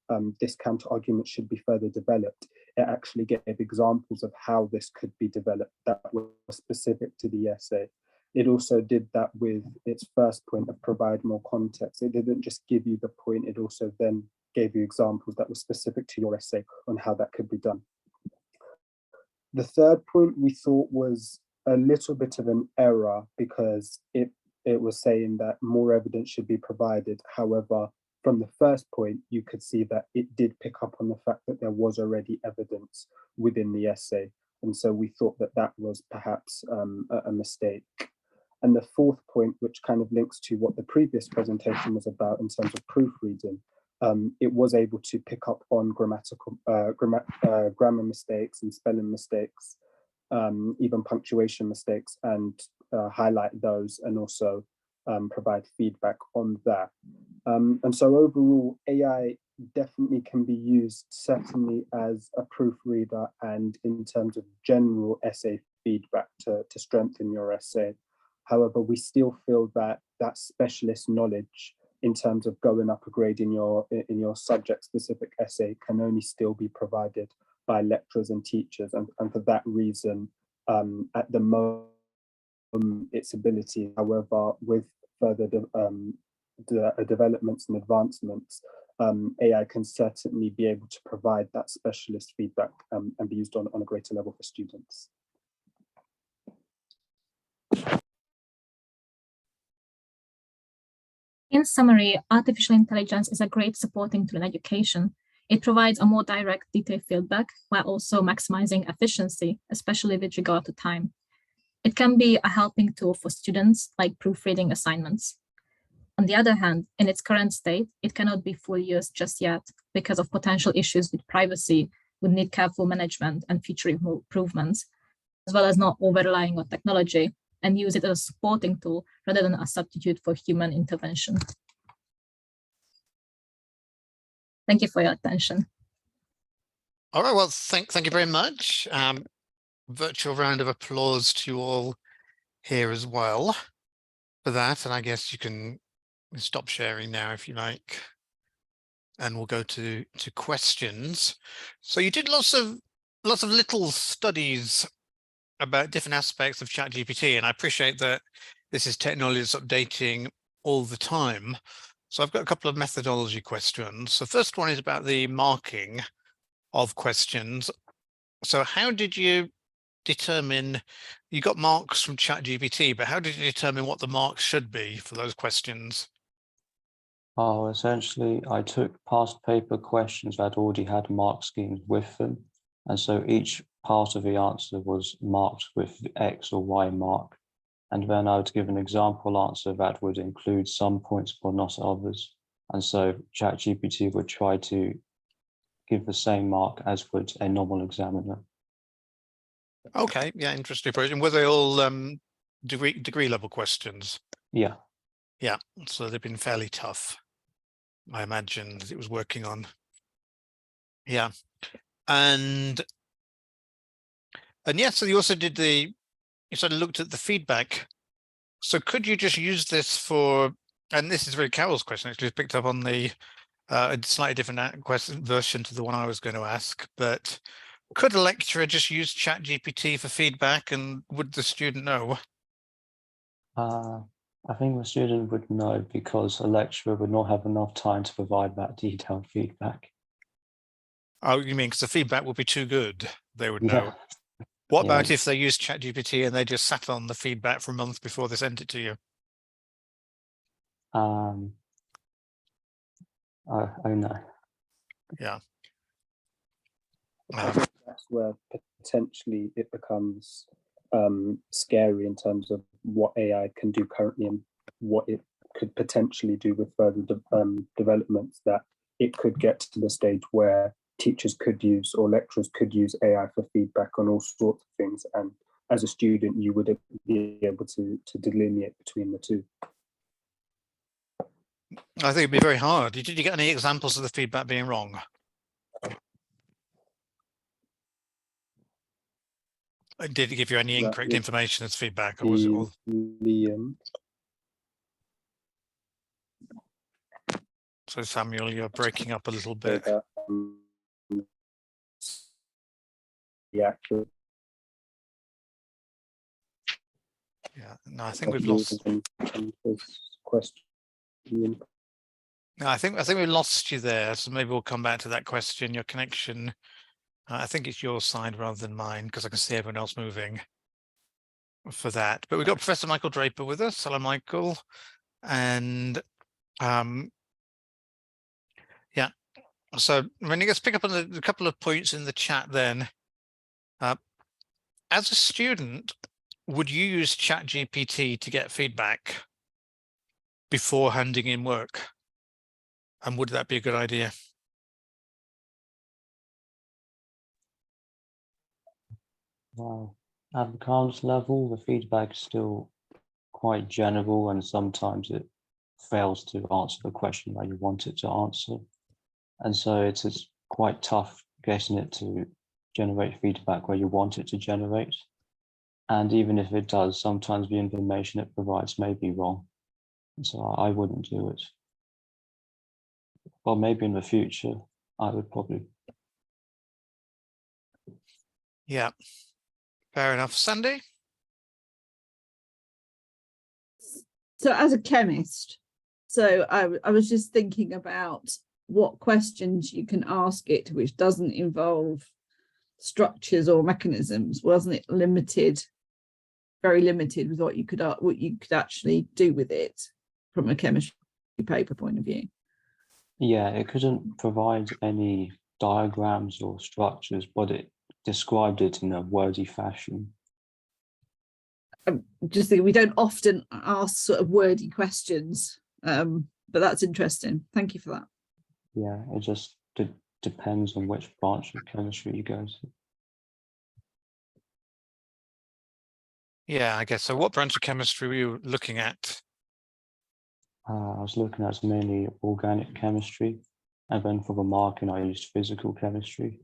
this counter-argument should be further developed, it actually gave examples of how this could be developed that were specific to the essay. It also did that with its first point of provide more context. It didn't just give you the point, it also then gave you examples that were specific to your essay on how that could be done. The third point we thought was a little bit of an error, because it was saying that more evidence should be provided. However, from the first point, you could see that it did pick up on the fact that there was already evidence within the essay. And so we thought that that was perhaps a mistake. And the fourth point, which kind of links to what the previous presentation was about in terms of proofreading, it was able to pick up on grammar mistakes and spelling mistakes, even punctuation mistakes, and highlight those and also provide feedback on that. And so overall, AI definitely can be used certainly as a proofreader and in terms of general essay feedback to strengthen your essay. However, we still feel that that specialist knowledge in terms of going up a grade in your subject specific essay can only still be provided by lecturers and teachers, and for that reason, at the moment, its ability. However, with further developments and advancements, AI can certainly be able to provide that specialist feedback and be used on a greater level for students. In summary, artificial intelligence is a great supporting tool in education. It provides a more direct, detailed feedback while also maximizing efficiency, especially with regard to time. It can be a helping tool for students, like proofreading assignments. On the other hand, in its current state, it cannot be fully used just yet because of potential issues with privacy, would need careful management and future improvements, as well as not over-relying on technology and use it as a supporting tool rather than a substitute for human intervention. Thank you for your attention. All right, well, thank you very much. Virtual round of applause to you all here as well for that. And I guess you can stop sharing now if you like. And we'll go to questions. So you did lots of little studies about different aspects of ChatGPT, and I appreciate that this is technology that's updating all the time. So I've got a couple of methodology questions. So first one is about the marking of questions. So how did you determine, you got marks from ChatGPT, but how did you determine what the marks should be for those questions? Oh, essentially, I took past paper questions that already had mark schemes with them. And so each part of the answer was marked with the X or Y mark. And then I would give an example answer that would include some points but not others. And so ChatGPT would try to give the same mark as would a normal examiner. Okay, yeah, interesting approach. And were they all degree level questions? Yeah. Yeah, so they've been fairly tough, I imagine, as it was working on. Yeah. And yeah, so you also did you sort of looked at the feedback. So could you just use this for, and this is very Carol's question, actually picked up on the a slightly different version to the one I was going to ask, but could a lecturer just use ChatGPT for feedback, and would the student know? I think the student would know because a lecturer would not have enough time to provide that detailed feedback. Oh, you mean because the feedback would be too good? They would know. Yeah. What about if they used ChatGPT and they just sat on the feedback for a month before they sent it to you? Oh no. Yeah. I think that's where potentially it becomes scary in terms of what AI can do currently and what it could potentially do with further developments, that it could get to the stage where teachers could use or lecturers could use AI for feedback on all sorts of things. And as a student, you would be able to delineate between the two. I think it'd be very hard. Did you get any examples of the feedback being wrong? Did it give you any incorrect information as feedback, or was it all? So Samuel, you're breaking up a little bit. Yeah. Yeah, no, I think we've lost. No, I think we lost you there. So maybe we'll come back to that question. Your connection, I think it's your side rather than mine, because I can see everyone else moving for that. But we've got Professor Michael Draper with us. Hello, Michael. And yeah, so when you guys pick up on a couple of points in the chat then, as a student, would you use ChatGPT to get feedback before handing in work? And would that be a good idea? Well, at the current level, the feedback is still quite general, and sometimes it fails to answer the question that you want it to answer. And so it's quite tough getting it to generate feedback where you want it to generate. And even if it does, sometimes the information it provides may be wrong. So I wouldn't do it. Well, maybe in the future, I would probably. Yeah, fair enough. Sandy? So as a chemist, so I was just thinking about what questions you can ask it which doesn't involve structures or mechanisms. Wasn't it limited, very limited with what you could actually do with it from a chemistry paper point of view? Yeah, it couldn't provide any diagrams or structures, but it described it in a wordy fashion. Just thinking we don't often ask sort of wordy questions, but that's interesting. Thank you for that. Yeah, it just depends on which branch of chemistry you go to. Yeah, I guess so. What branch of chemistry were you looking at? I was looking at mainly organic chemistry, and then for the marking, I used physical chemistry.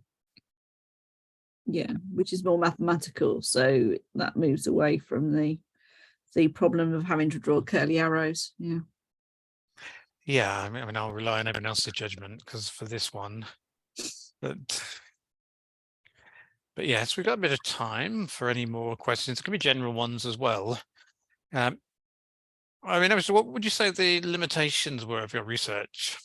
Yeah, which is more mathematical, so that moves away from the problem of having to draw curly arrows. Yeah. Yeah, I mean, I'll rely on everyone else's judgment because for this one, but yes, we've got a bit of time for any more questions. It can be general ones as well. I mean, obviously, what would you say the limitations were of your research?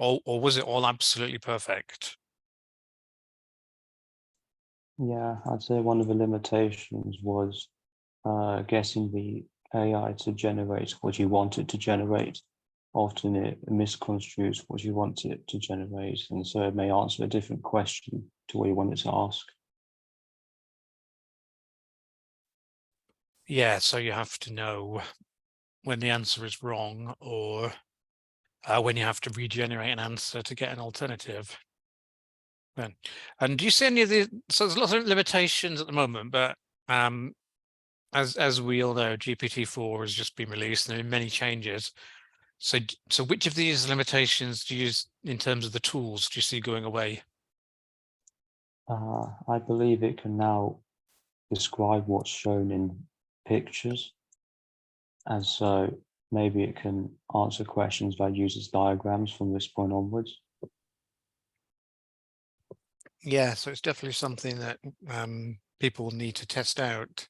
Or was it all absolutely perfect? Yeah, I'd say one of the limitations was getting the AI to generate what you want it to generate. Often it misconstrues what you want it to generate, and so it may answer a different question to what you want it to ask. Yeah, so you have to know when the answer is wrong or when you have to regenerate an answer to get an alternative. And do you see any of the, so there's lots of limitations at the moment, but as we all know, GPT-4 has just been released and there are many changes. So which of these limitations do you use in terms of the tools do you see going away? I believe it can now describe what's shown in pictures, and so maybe it can answer questions that uses diagrams from this point onwards. Yeah, so it's definitely something that people need to test out.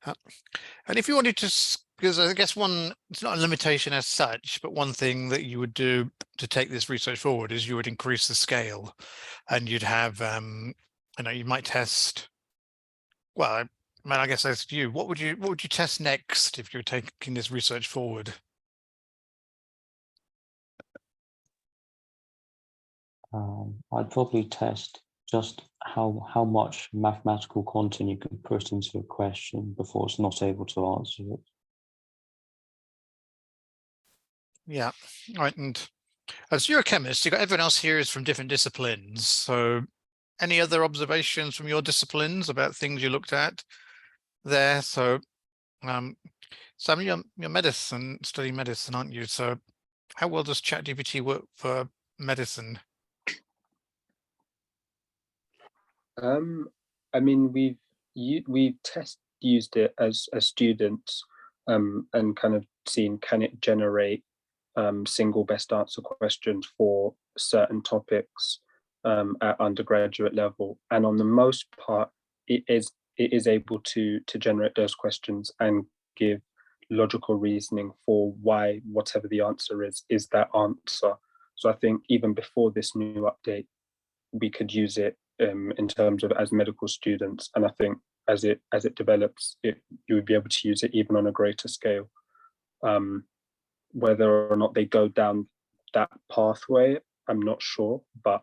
And if you wanted to, because I guess it's not a limitation as such, but one thing that you would do to take this research forward is you would increase the scale, and you'd have, you might test. Well, I mean, I guess that's you. What would you test next if you're taking this research forward? I'd probably test just how much mathematical content you can put into a question before it's not able to answer it. Yeah, right. And as you're a chemist, you've got everyone else here is from different disciplines. So any other observations from your disciplines about things you looked at there? So Sam, you're studying medicine, aren't you? So how well does ChatGPT work for medicine? I mean, we've used it as students, and kind of seen, can it generate single best answer questions for certain topics at undergraduate level, and on the most part, it is able to generate those questions and give logical reasoning for why whatever the answer is that answer. So I think even before this new update, we could use it in terms of as medical students, and I think as it develops, you would be able to use it even on a greater scale. Whether or not they go down that pathway, I'm not sure, but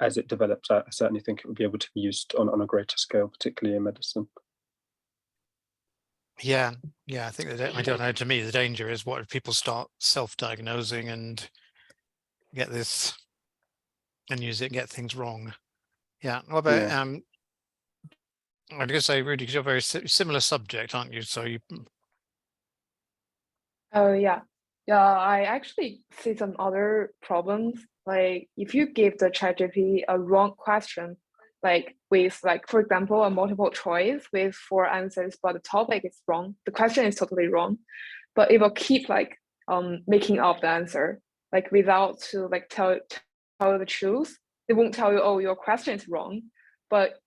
as it develops, I certainly think it would be able to be used on a greater scale, particularly in medicine. Yeah, I think that, I don't know, to me, the danger is what if people start self-diagnosing and get this and use it and get things wrong. Yeah. What about I guess say, Rudy, because you're a very similar subject, aren't you? So you. Oh yeah, I actually see some other problems. Like if you give the ChatGPT a wrong question, like with for example a multiple choice with 4 answers, but the topic is wrong, the question is totally wrong, but it will keep making up the answer without to tell you the truth. They won't tell you, oh, your question is wrong, but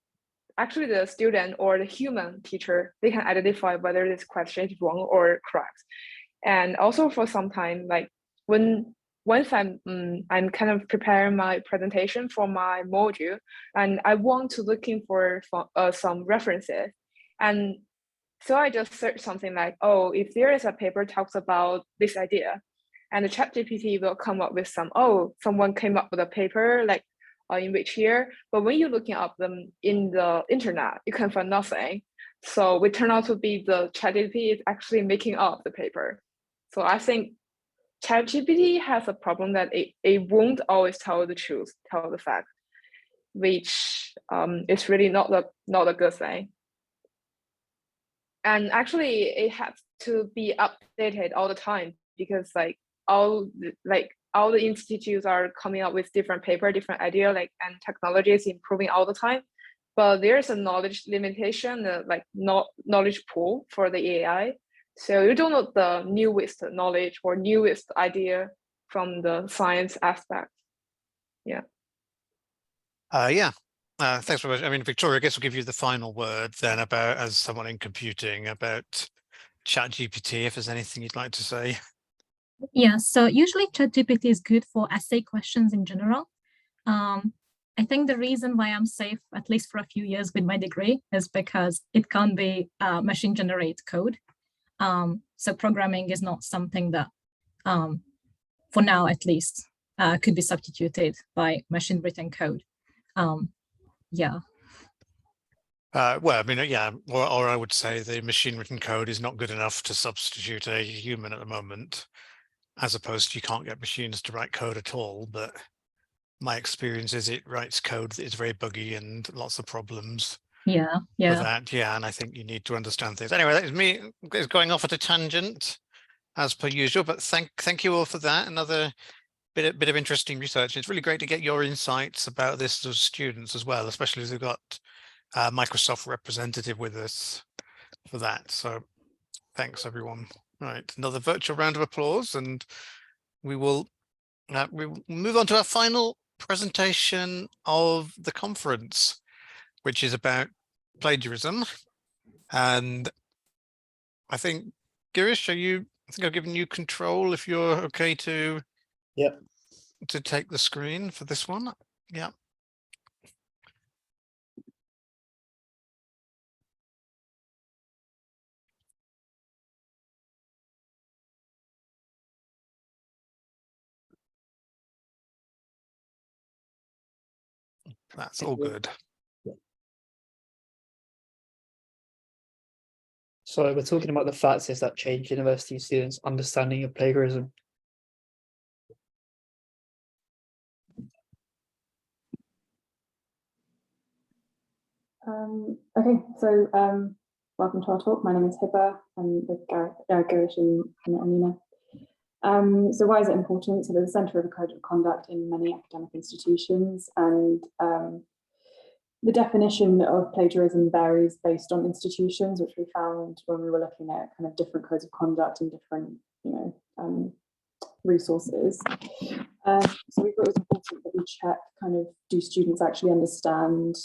actually the student or the human teacher, they can identify whether this question is wrong or correct. And also for some time, once I'm kind of preparing my presentation for my module, and I want to looking for some references, and so I just search something like, oh, if there is a paper talks about this idea, and the ChatGPT will come up with someone came up with a paper in which year, but when you're looking up them in the internet, you can find nothing. So it turned out to be the ChatGPT is actually making up the paper. So I think ChatGPT has a problem that it won't always tell the truth, tell the fact, which is really not a good thing. And actually, it has to be updated all the time because all the institutes are coming up with different paper, different idea, and technology is improving all the time. But there's a knowledge limitation, not knowledge pool for the AI. So you don't know the newest knowledge or newest idea from the science aspect. Yeah. Thanks very much. I mean, Victoria, I guess we'll give you the final word then about, as someone in computing, about ChatGPT, if there's anything you'd like to say. Yeah, so usually ChatGPT is good for essay questions in general. I think the reason why I'm safe, at least for a few years with my degree, is because it can't be machine generate code. So programming is not something that, for now at least, could be substituted by machine written code. Yeah. Well, I mean, yeah, or I would say the machine written code is not good enough to substitute a human at the moment, as opposed to you can't get machines to write code at all. But my experience is it writes code that is very buggy and lots of problems. Yeah. With that, yeah, and I think you need to understand things. Anyway, that is me going off at a tangent, as per usual. But thank you all for that. Another bit of interesting research. It's really great to get your insights about this as students as well, especially as we've got a Microsoft representative with us for that. So thanks, everyone. All right, another virtual round of applause, and we will move on to our final presentation of the conference, which is about plagiarism. And I think, Girish, I think I've given you control if you're okay to take the screen for this one. Yeah. That's all good. So we're talking about the factors that change university students' understanding of plagiarism. Okay, so welcome to our talk. My name is Hibba. I'm with Girish and Amina. So why is it important? So there's a Centre of a Code of Conduct in many academic institutions, and the definition of plagiarism varies based on institutions, which we found when we were looking at kind of different codes of conduct and different, resources. So we thought it was important that we check kind of, do students actually understand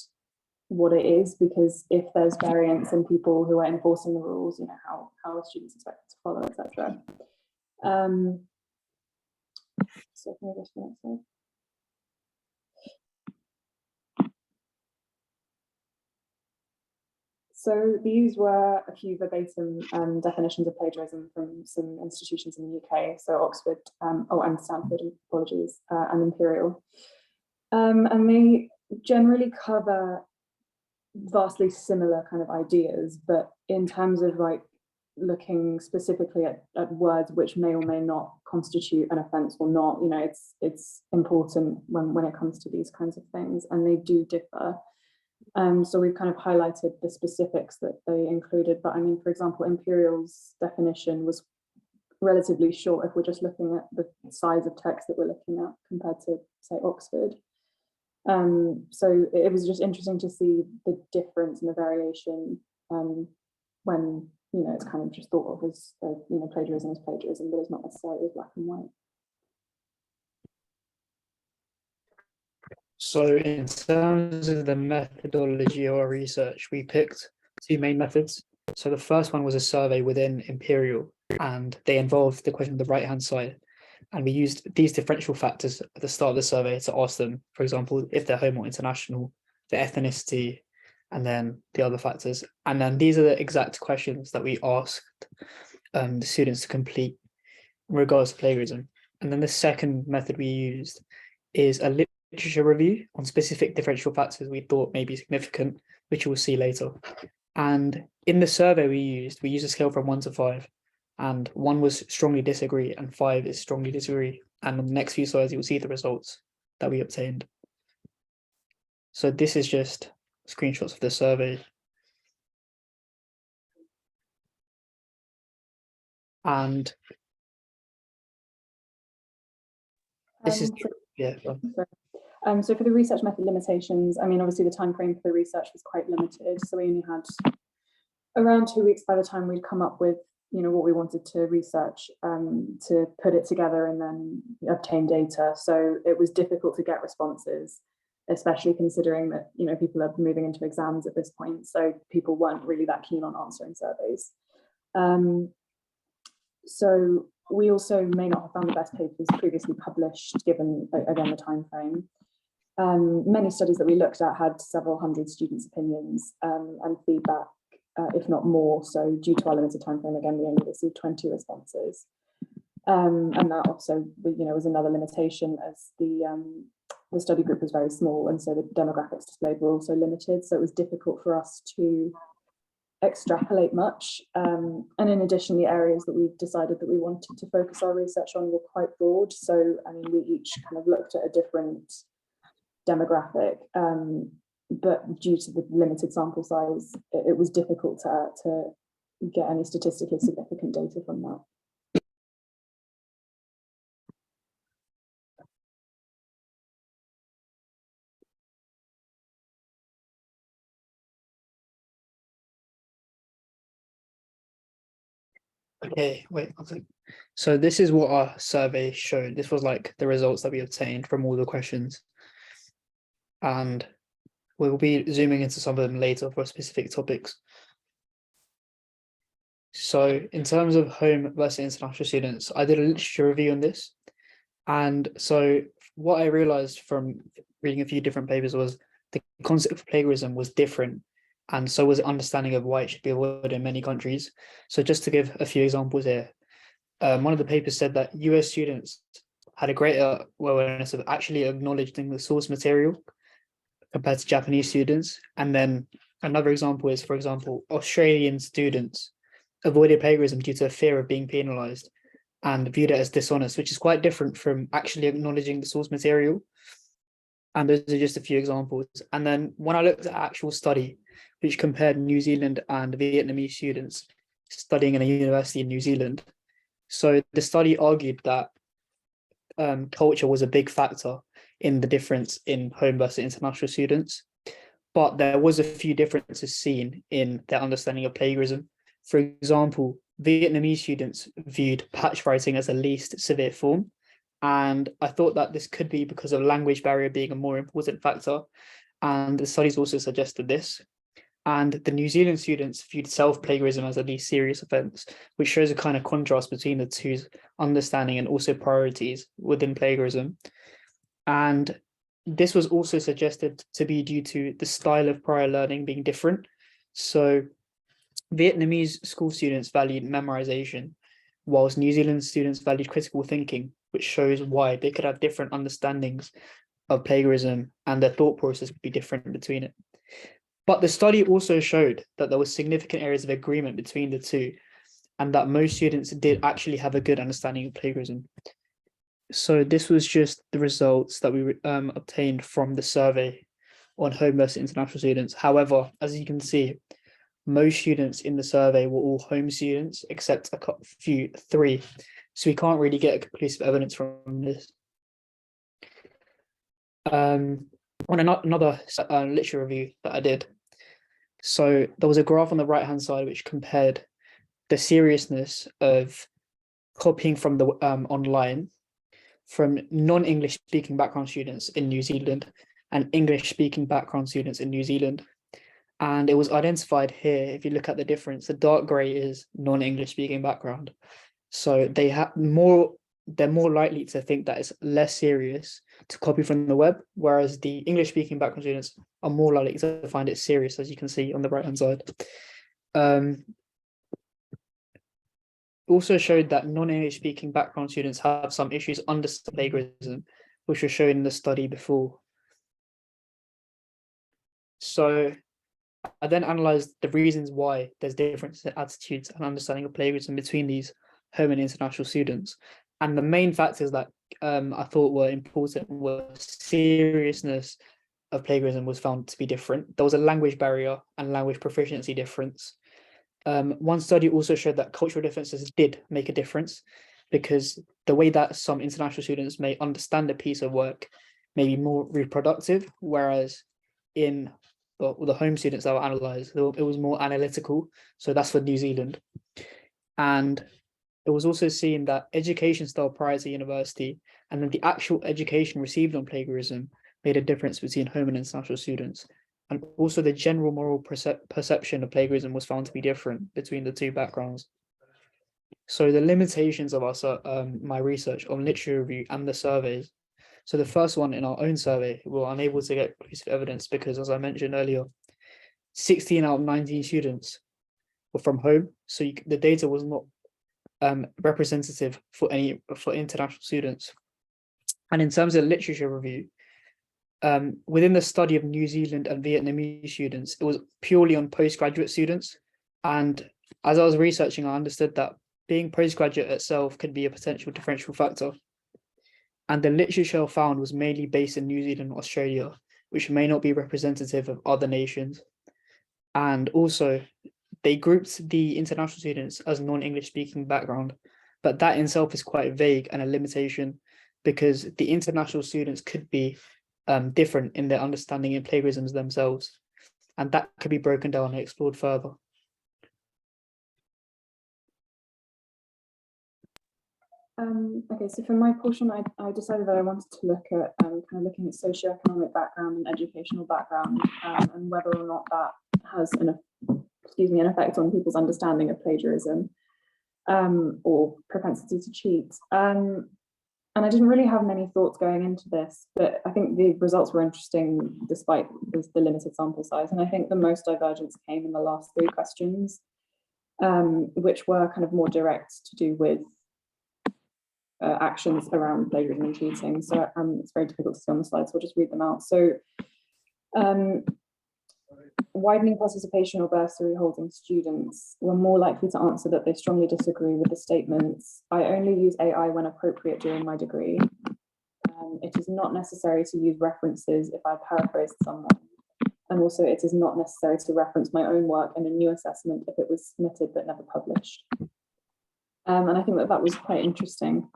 what it is? Because if there's variance in people who are enforcing the rules, how are students expected to follow, etc. So can we go to the next slide? So these were a few verbatim definitions of plagiarism from some institutions in the UK. So Oxford, and Stanford, apologies, and Imperial. And they generally cover vastly similar kind of ideas, but in terms of looking specifically at words which may or may not constitute an offence or not, it's important when it comes to these kinds of things, and they do differ. So we've kind of highlighted the specifics that they included, but I mean, for example, Imperial's definition was relatively short if we're just looking at the size of text that we're looking at compared to, say, Oxford. So it was just interesting to see the difference and the variation when, you know, it's kind of just thought of as, you know, plagiarism is plagiarism, but it's not necessarily black and white. So in terms of the methodology or research, we picked two main methods. So the first one was a survey within Imperial, and they involved the question on the right-hand side. And we used these differential factors at the start of the survey to ask them, for example, if they're home or international, their ethnicity, and then the other factors. And then these are the exact questions that we asked the students to complete in regards to plagiarism. And then the second method we used is a literature review on specific differential factors we thought may be significant, which we'll see later. And in the survey we used a scale from 1 to 5. And 1 was strongly disagree and 5 is strongly disagree. And on the next few slides, you'll see the results that we obtained. So this is just screenshots of the survey. And this is, yeah. So for the research method limitations, I mean, obviously the time frame for the research was quite limited. So we only had around 2 weeks by the time we'd come up with, you know, what we wanted to research, to put it together and then obtain data. So it was difficult to get responses, especially considering that, you know, people are moving into exams at this point. So people weren't really that keen on answering surveys. So we also may not have found the best papers previously published, given, again, the time frame. Many studies that we looked at had several hundred students' opinions and feedback, if not more. So due to our limited time frame, again, we only received 20 responses. And that also, you know, was another limitation, as the study group was very small, and so the demographics displayed were also limited. So it was difficult for us to extrapolate much. And in addition, the areas that we decided that we wanted to focus our research on were quite broad. So, I mean, we each kind of looked at a different demographic, but due to the limited sample size, it was difficult to get any statistically significant data from that. Okay, wait, so this is what our survey showed. This was like the results that we obtained from all the questions. And we'll be zooming into some of them later for specific topics. So in terms of home versus international students, I did a literature review on this. And so what I realized from reading a few different papers was the concept of plagiarism was different. And so was understanding of why it should be avoided in many countries. So just to give a few examples here, one of the papers said that US students had a greater awareness of actually acknowledging the source material compared to Japanese students. And then another example is, for example, Australian students avoided plagiarism due to a fear of being penalized and viewed it as dishonest, which is quite different from actually acknowledging the source material. And those are just a few examples. And then when I looked at actual study, which compared New Zealand and Vietnamese students studying in a university in New Zealand. So the study argued that culture was a big factor in the difference in home versus international students, but there was a few differences seen in their understanding of plagiarism. For example, Vietnamese students viewed patch writing as a least severe form, and I thought that this could be because of language barrier being a more important factor, and the studies also suggested this. And the New Zealand students viewed self-plagiarism as a least serious offence, which shows a kind of contrast between the two's understanding and also priorities within plagiarism. And this was also suggested to be due to the style of prior learning being different. So Vietnamese school students valued memorization, whilst New Zealand students valued critical thinking, which shows why they could have different understandings of plagiarism and their thought process would be different between it. But the study also showed that there were significant areas of agreement between the two, and that most students did actually have a good understanding of plagiarism. So this was just the results that we obtained from the survey on home versus international students. However, as you can see, most students in the survey were all home students, except three. So we can't really get conclusive evidence from this. On another literature review that I did, so there was a graph on the right-hand side which compared the seriousness of copying from the online from non-English speaking background students in New Zealand and English speaking background students in New Zealand. And it was identified here, if you look at the difference, the dark gray is non-English speaking background. So they have they're more likely to think that it's less serious to copy from the web, whereas the English speaking background students are more likely to find it serious, as you can see on the right-hand side. Also showed that non-English speaking background students have some issues understanding plagiarism, which was shown in the study before. So I then analysed the reasons why there's differences in attitudes and understanding of plagiarism between these home and international students. And the main factors that I thought were important were seriousness of plagiarism was found to be different. There was a language barrier and language proficiency difference. One study also showed that cultural differences did make a difference, because the way that some international students may understand a piece of work may be more reproductive, whereas in the home students that were analysed, it was more analytical. So that's for New Zealand. And it was also seen that education style prior to university and then the actual education received on plagiarism made a difference between home and international students. And also the general moral perception of plagiarism was found to be different between the two backgrounds. So the limitations of my research on literature review and the surveys. So the first one, in our own survey, we were unable to get conclusive evidence because, as I mentioned earlier, 16 out of 19 students were from home. So the data was not representative for international students. And in terms of literature review, within the study of New Zealand and Vietnamese students, it was purely on postgraduate students. And as I was researching, I understood that being postgraduate itself could be a potential differential factor. And the literature found was mainly based in New Zealand and Australia, which may not be representative of other nations. And also, they grouped the international students as non-English speaking background, but that in itself is quite vague and a limitation, because the international students could be different in their understanding in plagiarisms themselves, and that could be broken down and explored further. Okay, so for my portion, I decided that I wanted to look at kind of looking at socioeconomic background and educational background, and whether or not that has an effect on people's understanding of plagiarism or propensity to cheat. And I didn't really have many thoughts going into this, but I think the results were interesting despite the limited sample size. And I think the most divergence came in the last 3 questions, which were kind of more direct to do with actions around plagiarism and cheating. So it's very difficult to see on the slides, so I'll just read them out. So widening participation or bursary holding students were more likely to answer that they strongly disagree with the statements, "I only use AI when appropriate during my degree. It is not necessary to use references if I paraphrased someone. And also it is not necessary to reference my own work in a new assessment if it was submitted but never published." And I think that was quite interesting.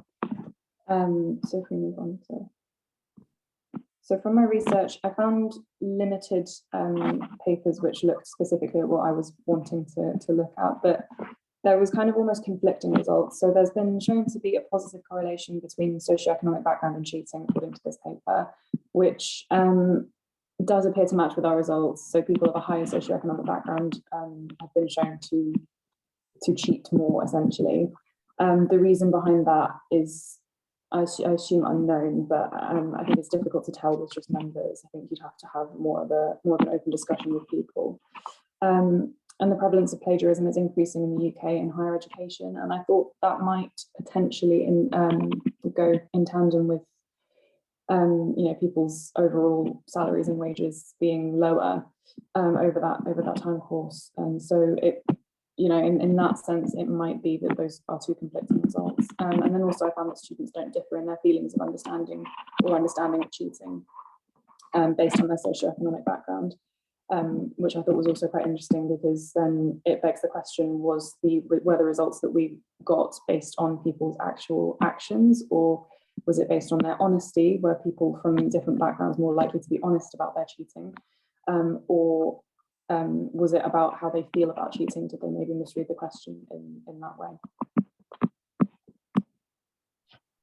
So if we move on to... So from my research, I found limited papers which looked specifically at what I was wanting to look at, but there was kind of almost conflicting results. So there's been shown to be a positive correlation between socioeconomic background and cheating, according to this paper, which does appear to match with our results. So people of a higher socioeconomic background have been shown to cheat more, essentially. The reason behind that is, I assume, unknown, but I think it's difficult to tell with just numbers. I think you'd have to have more of an open discussion with people. And the prevalence of plagiarism is increasing in the UK in higher education, and I thought that might potentially go in tandem with people's overall salaries and wages being lower over that time course. And so it, in that sense, it might be that those are 2 conflicting results. And then also I found that students don't differ in their feelings of understanding of cheating. based on their socioeconomic background, which I thought was also quite interesting, because then it begs the question, were the results that we got based on people's actual actions, or was it based on their honesty? Were people from different backgrounds more likely to be honest about their cheating? Or was it about how they feel about cheating? Did they maybe misread the question in that way?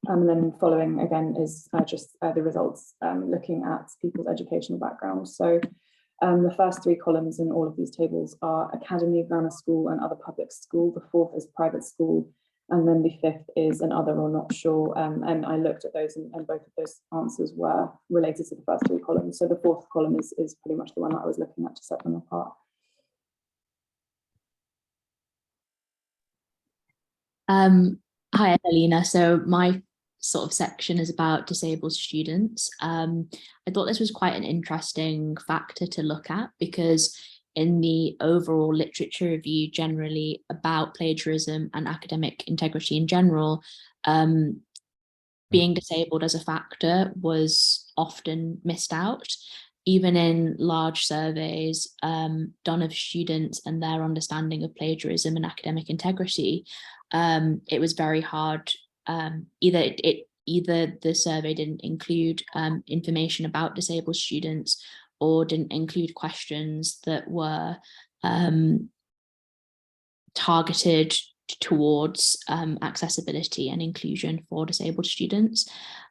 And then following again is just the results looking at people's educational background. So the first 3 columns in all of these tables are academy, grammar school, and other public school. The 4th is private school, and then the 5th is an other or not sure. And I looked at those, and both of those answers were related to the first 3 columns. So the 4th column is pretty much the one that I was looking at to set them apart. Hi, Alina. So my sort of section is about disabled students. I thought this was quite an interesting factor to look at, because in the overall literature review generally about plagiarism and academic integrity in general, being disabled as a factor was often missed out. Even in large surveys done of students and their understanding of plagiarism and academic integrity, it was very hard. Either the survey didn't include information about disabled students, or didn't include questions that were targeted towards accessibility and inclusion for disabled students.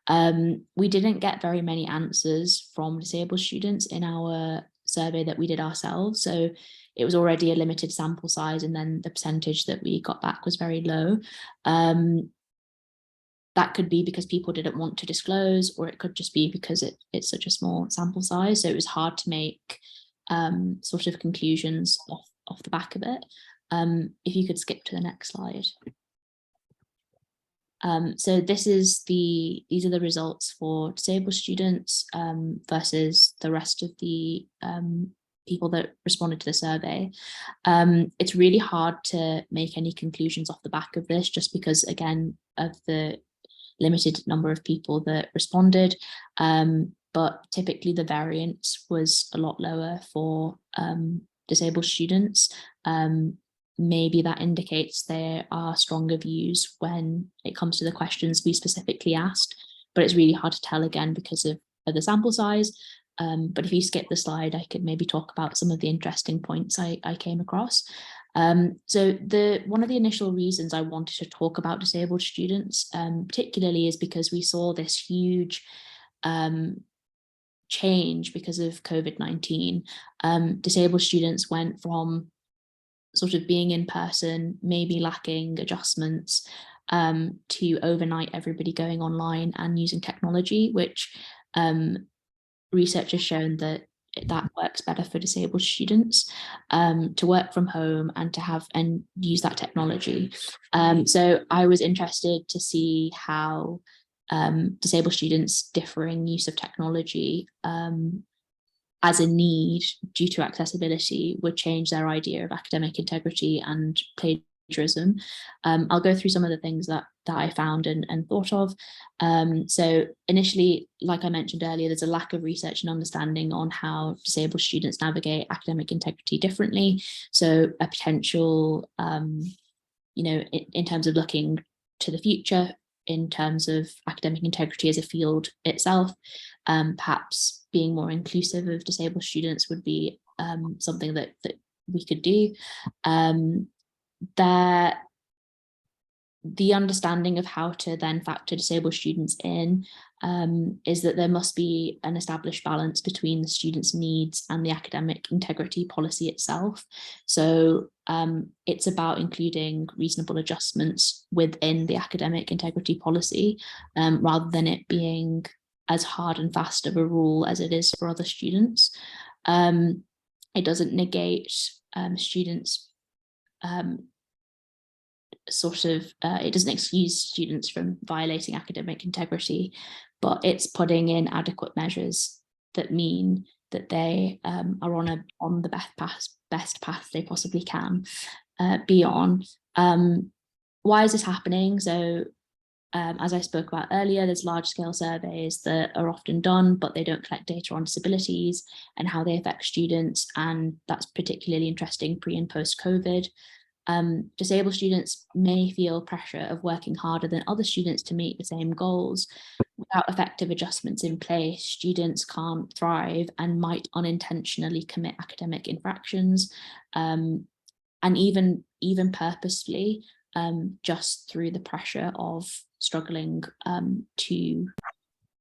We didn't get very many answers from disabled students in our survey that we did ourselves, so it was already a limited sample size, and then the percentage that we got back was very low. That could be because people didn't want to disclose, or it could just be because it's such a small sample size, so it was hard to make sort of conclusions off the back of it. If you could skip to the next slide. So these are the results for disabled students versus the rest of the people that responded to the survey. It's really hard to make any conclusions off the back of this, just because, again, of the limited number of people that responded. But typically the variance was a lot lower for disabled students. Maybe that indicates there are stronger views when it comes to the questions we specifically asked, but it's really hard to tell, again, because of the sample size. But if you skip the slide, I could maybe talk about some of the interesting points I came across. So one of the initial reasons I wanted to talk about disabled students particularly is because we saw this huge change because of COVID-19. Disabled students went from sort of being in person, maybe lacking adjustments, to overnight everybody going online and using technology, which research has shown that works better for disabled students, to work from home and to have and use that technology. So I was interested to see how disabled students' differing use of technology as a need due to accessibility would change their idea of academic integrity and plagiarism. I'll go through some of the things that I found and thought of. So initially, like I mentioned earlier, there's a lack of research and understanding on how disabled students navigate academic integrity differently. So a potential, in terms of looking to the future, in terms of academic integrity as a field itself, perhaps being more inclusive of disabled students would be something that we could do. The understanding of how to then factor disabled students in is that there must be an established balance between the students' needs and the academic integrity policy itself. So it's about including reasonable adjustments within the academic integrity policy, rather than it being as hard and fast of a rule as it is for other students. It doesn't negate students' it doesn't excuse students from violating academic integrity, but it's putting in adequate measures that mean that they are on the best path they possibly can be on. Why is this happening? So As I spoke about earlier, there's large-scale surveys that are often done, but they don't collect data on disabilities and how they affect students, and that's particularly interesting pre and post-COVID. Disabled students may feel pressure of working harder than other students to meet the same goals. Without effective adjustments in place, students can't thrive and might unintentionally commit academic infractions, and even purposefully, just through the pressure of struggling to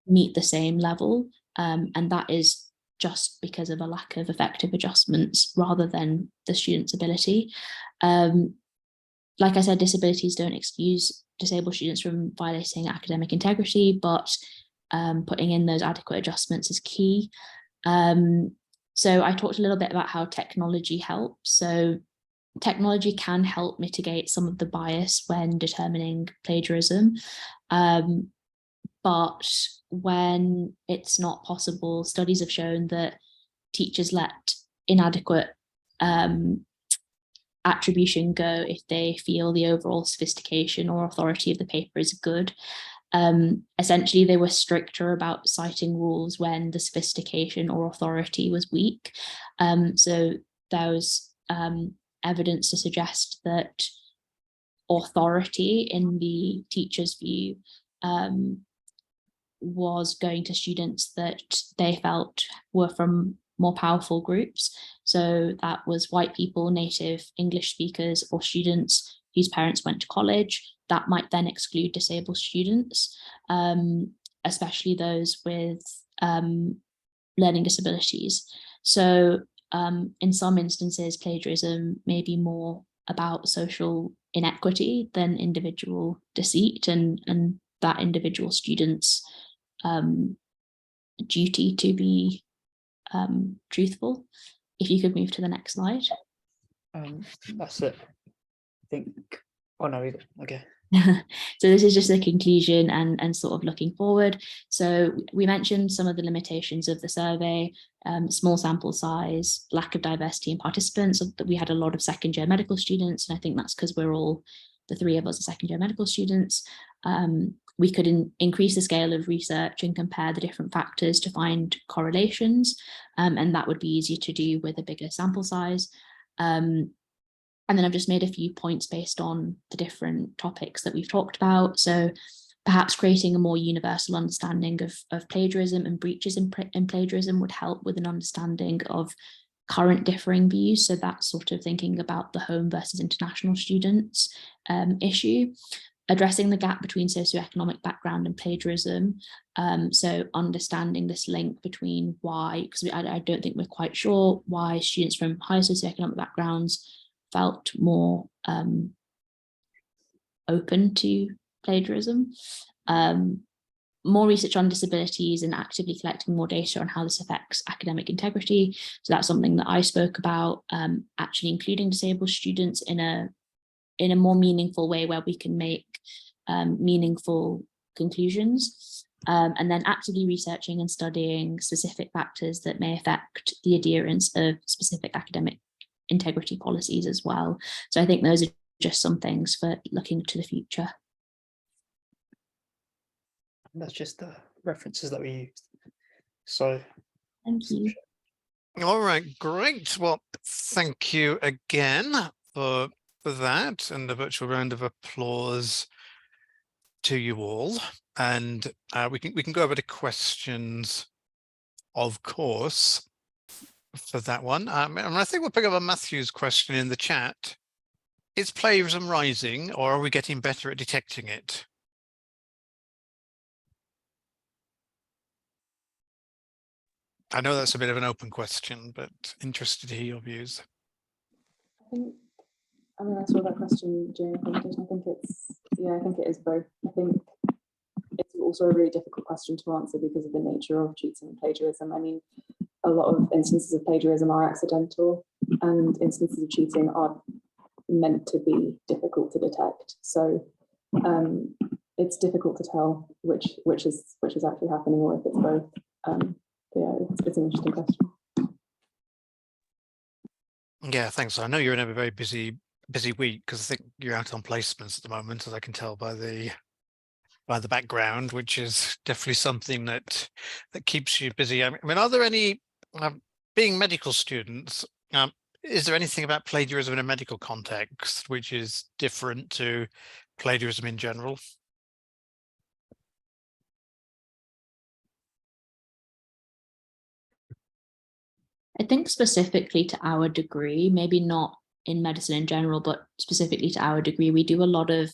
meet the same level. And that is just because of a lack of effective adjustments rather than the student's ability. Like I said, disabilities don't excuse disabled students from violating academic integrity, but putting in those adequate adjustments is key. So I talked a little bit about how technology helps. So technology can help mitigate some of the bias when determining plagiarism. But when it's not possible, studies have shown that teachers let inadequate attribution go if they feel the overall sophistication or authority of the paper is good. Essentially, they were stricter about citing rules when the sophistication or authority was weak. So there was evidence to suggest that authority in the teacher's view was going to students that they felt were from more powerful groups. So that was white people, native English speakers, or students whose parents went to college. That might then exclude disabled students, especially those with learning disabilities. So in some instances, plagiarism may be more about social inequity than individual deceit, and that individual student's duty to be truthful. If you could move to the next slide. That's it. I think. Oh no, okay. So this is just the conclusion and sort of looking forward. So we mentioned some of the limitations of the survey, small sample size, lack of diversity in participants. We had a lot of second year medical students, and I think that's because we're all, the three of us are second year medical students. We could increase the scale of research and compare the different factors to find correlations, and that would be easier to do with a bigger sample size. And then I've just made a few points based on the different topics that we've talked about. So perhaps creating a more universal understanding of plagiarism and breaches in plagiarism would help with an understanding of current differing views. So that's sort of thinking about the home versus international students issue. Addressing the gap between socioeconomic background and plagiarism. So understanding this link between why, because I don't think we're quite sure why students from higher socioeconomic backgrounds felt more open to plagiarism. More research on disabilities and actively collecting more data on how this affects academic integrity. So that's something that I spoke about, actually including disabled students in a more meaningful way where we can make meaningful conclusions. And then actively researching and studying specific factors that may affect the adherence of specific academic integrity policies as well. So I think those are just some things for looking to the future. That's just the references that we used. So thank you. All right, great. Well, thank you again for that, and a virtual round of applause to you all. And we can go over to questions, of course, for that one. And I think we'll pick up on Matthew's question in the chat. Is plagiarism rising, or are we getting better at detecting it? I know that's a bit of an open question, but interested to hear your views. I mean, I saw that question, Jane. I think it is both. I think it's also a really difficult question to answer because of the nature of cheating and plagiarism. I mean, a lot of instances of plagiarism are accidental, and instances of cheating are meant to be difficult to detect. So it's difficult to tell which is actually happening, or if it's both. Yeah, it's an interesting question. Yeah, thanks. I know you're in a very busy week because I think you're out on placements at the moment, as I can tell by the by the background, which is definitely something that keeps you busy. I mean, are there any, being medical students, is there anything about plagiarism in a medical context which is different to plagiarism in general? I think specifically to our degree, maybe not in medicine in general, but specifically to our degree, we do a lot of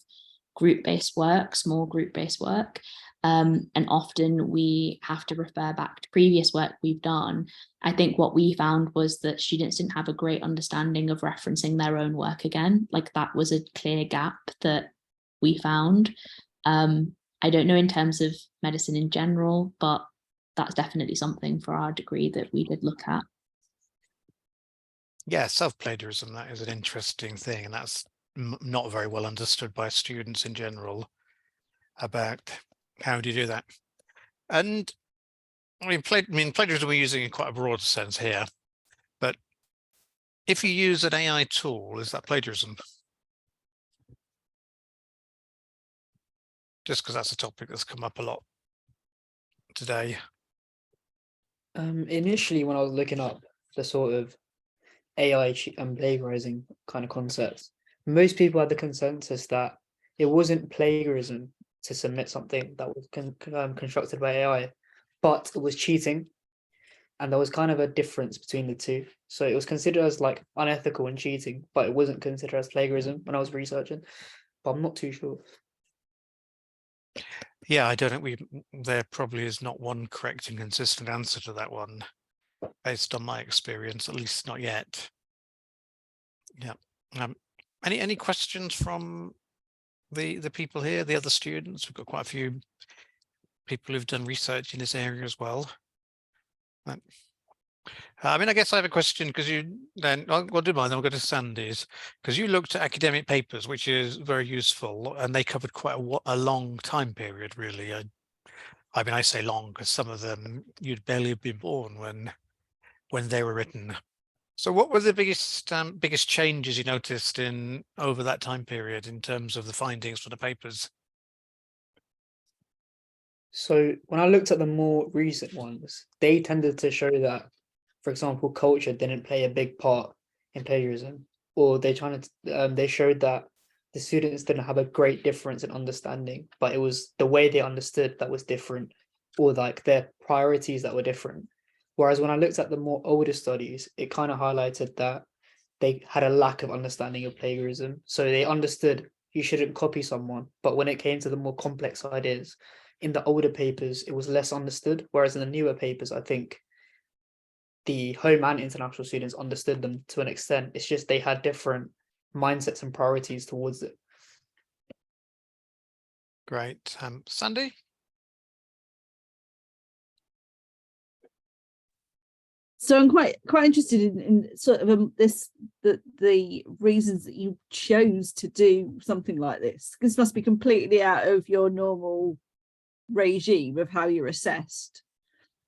group-based work, small group-based work. And often we have to refer back to previous work we've done. I think what we found was that students didn't have a great understanding of referencing their own work again. Like that was a clear gap that we found. I don't know in terms of medicine in general, but that's definitely something for our degree that we did look at. Yeah, self-plagiarism, that is an interesting thing, and that's not very well understood by students in general about how do you do that. And I mean, plagiarism we're using in quite a broad sense here, but if you use an AI tool, is that plagiarism? Just because that's a topic that's come up a lot today. Initially, when I was looking up the sort of AI and plagiarizing kind of concepts, most people had the consensus that it wasn't plagiarism to submit something that was constructed by AI, but it was cheating. And there was kind of a difference between the two. So it was considered as like unethical and cheating, but it wasn't considered as plagiarism when I was researching, but I'm not too sure. Yeah, I don't think there probably is not one correct and consistent answer to that one, based on my experience, at least not yet. Yeah. Any questions from the people here, the other students? We've got quite a few people who've done research in this area as well. I mean, I guess I have a question, because you then I'll do mine, then I'll go to Sandy's, because you looked at academic papers, which is very useful, and they covered quite a long time period, really. I mean, I say long because some of them you'd barely have been born when they were written. So what were the biggest changes you noticed in over that time period in terms of the findings for the papers? So when I looked at the more recent ones, they tended to show that, for example, culture didn't play a big part in plagiarism, or they showed that the students didn't have a great difference in understanding, but it was the way they understood that was different, or like their priorities that were different. Whereas when I looked at the more older studies, it kind of highlighted that they had a lack of understanding of plagiarism. So they understood you shouldn't copy someone, but when it came to the more complex ideas, in the older papers, it was less understood. Whereas in the newer papers, I think the home and international students understood them to an extent. It's just they had different mindsets and priorities towards it. Great. Sandy? So I'm quite interested in sort of the reasons that you chose to do something like this. This must be completely out of your normal regime of how you're assessed.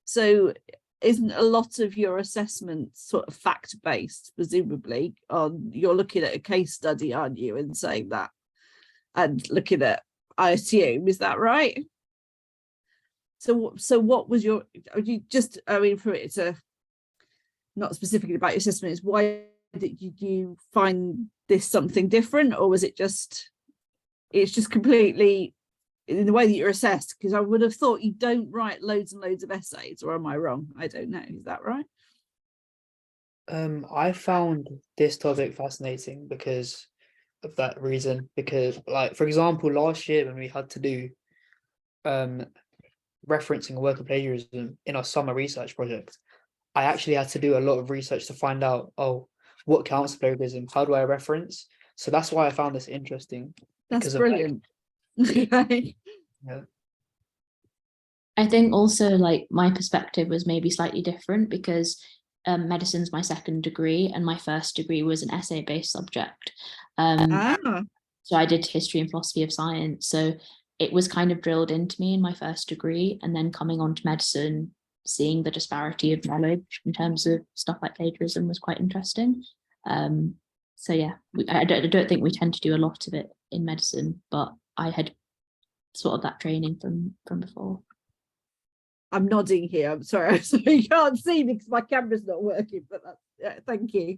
So isn't a lot of your assessment sort of fact-based, presumably? You're looking at a case study, aren't you, and saying that, and looking at, I assume, is that right? So what was your, you just, I mean, for it to not specifically about your assessment, is why did you find this something different, or was it just, it's just completely in the way that you're assessed? Because I would have thought you don't write loads and loads of essays, or am I wrong? I don't know. Is that right? I found this topic fascinating because of that reason. Because, like, for example, last year when we had to do referencing a work of plagiarism in our summer research project, I actually had to do a lot of research to find out, oh, what counts as plagiarism? How do I reference? So that's why I found this interesting. That's brilliant. Yeah. I think also, like, my perspective was maybe slightly different because medicine's my second degree and my first degree was an essay-based subject. So I did history and philosophy of science. So it was kind of drilled into me in my first degree, and then coming on to medicine, seeing the disparity of knowledge in terms of stuff like plagiarism was quite interesting. So yeah, I don't think we tend to do a lot of it in medicine, but I had sort of that training from before. I'm nodding here. I'm sorry, so you can't see me because my camera's not working, but that's, yeah, thank you.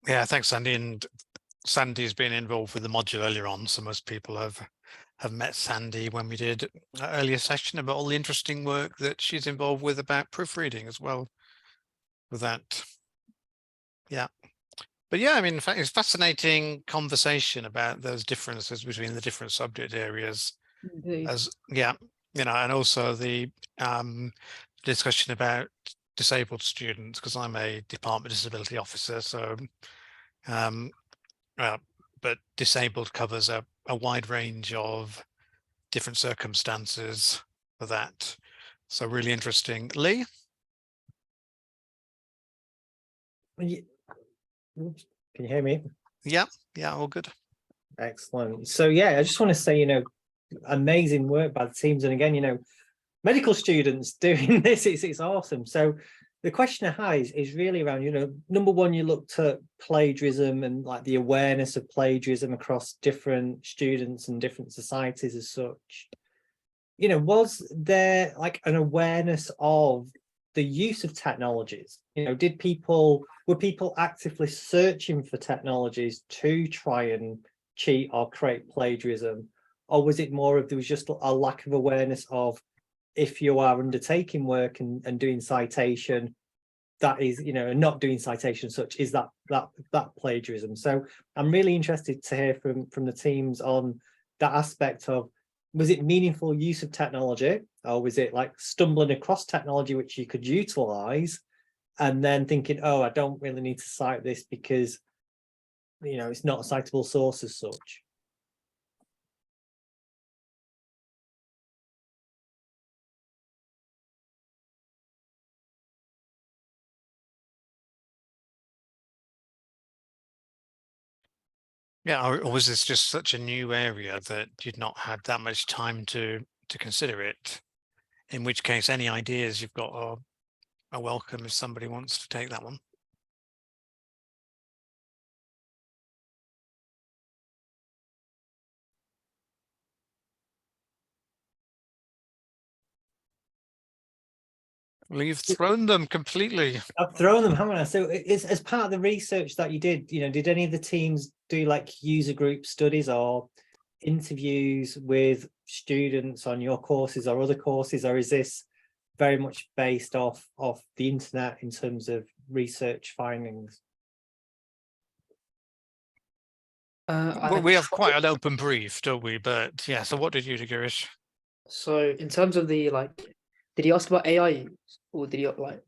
Yeah, thanks, Sandy. And Sandy's been involved with the module earlier on, so most people have met Sandy when we did an earlier session about all the interesting work that she's involved with about proofreading as well with that. Yeah. But yeah, I mean, in fact, it's fascinating conversation about those differences between the different subject areas. Indeed. As yeah, you know, and also the discussion about disabled students, because I'm a department disability officer, so but disabled covers a wide range of different circumstances for that. So really interesting. Lee? Can you hear me? Yeah, all good. Excellent. So yeah, I just want to say, you know, amazing work by the teams. And again, you know, medical students doing this, it's awesome. So the question I have is really around, you know, number one, you looked at plagiarism and like the awareness of plagiarism across different students and different societies as such. You know, was there like an awareness of the use of technologies? You know, were people actively searching for technologies to try and cheat or create plagiarism? Or was it more of there was just a lack of awareness of, if you are undertaking work and doing citation, that is, you know, and not doing citation such, is that plagiarism? So I'm really interested to hear from the teams on that aspect of, was it meaningful use of technology, or was it like stumbling across technology which you could utilize and then thinking, oh, I don't really need to cite this because, you know, it's not a citable source as such? Yeah, or was this just such a new area that you'd not had that much time to consider it? In which case, any ideas you've got are welcome if somebody wants to take that one. Well, you've thrown them completely. I've thrown them, haven't I? So it's as part of the research that you did, you know, did any of the teams do like user group studies or interviews with students on your courses or other courses, or is this very much based off the internet in terms of research findings? Well, we have quite an open brief, don't we? But yeah, so what did you do, Girish? So in terms of the did he ask about AI or did he like, what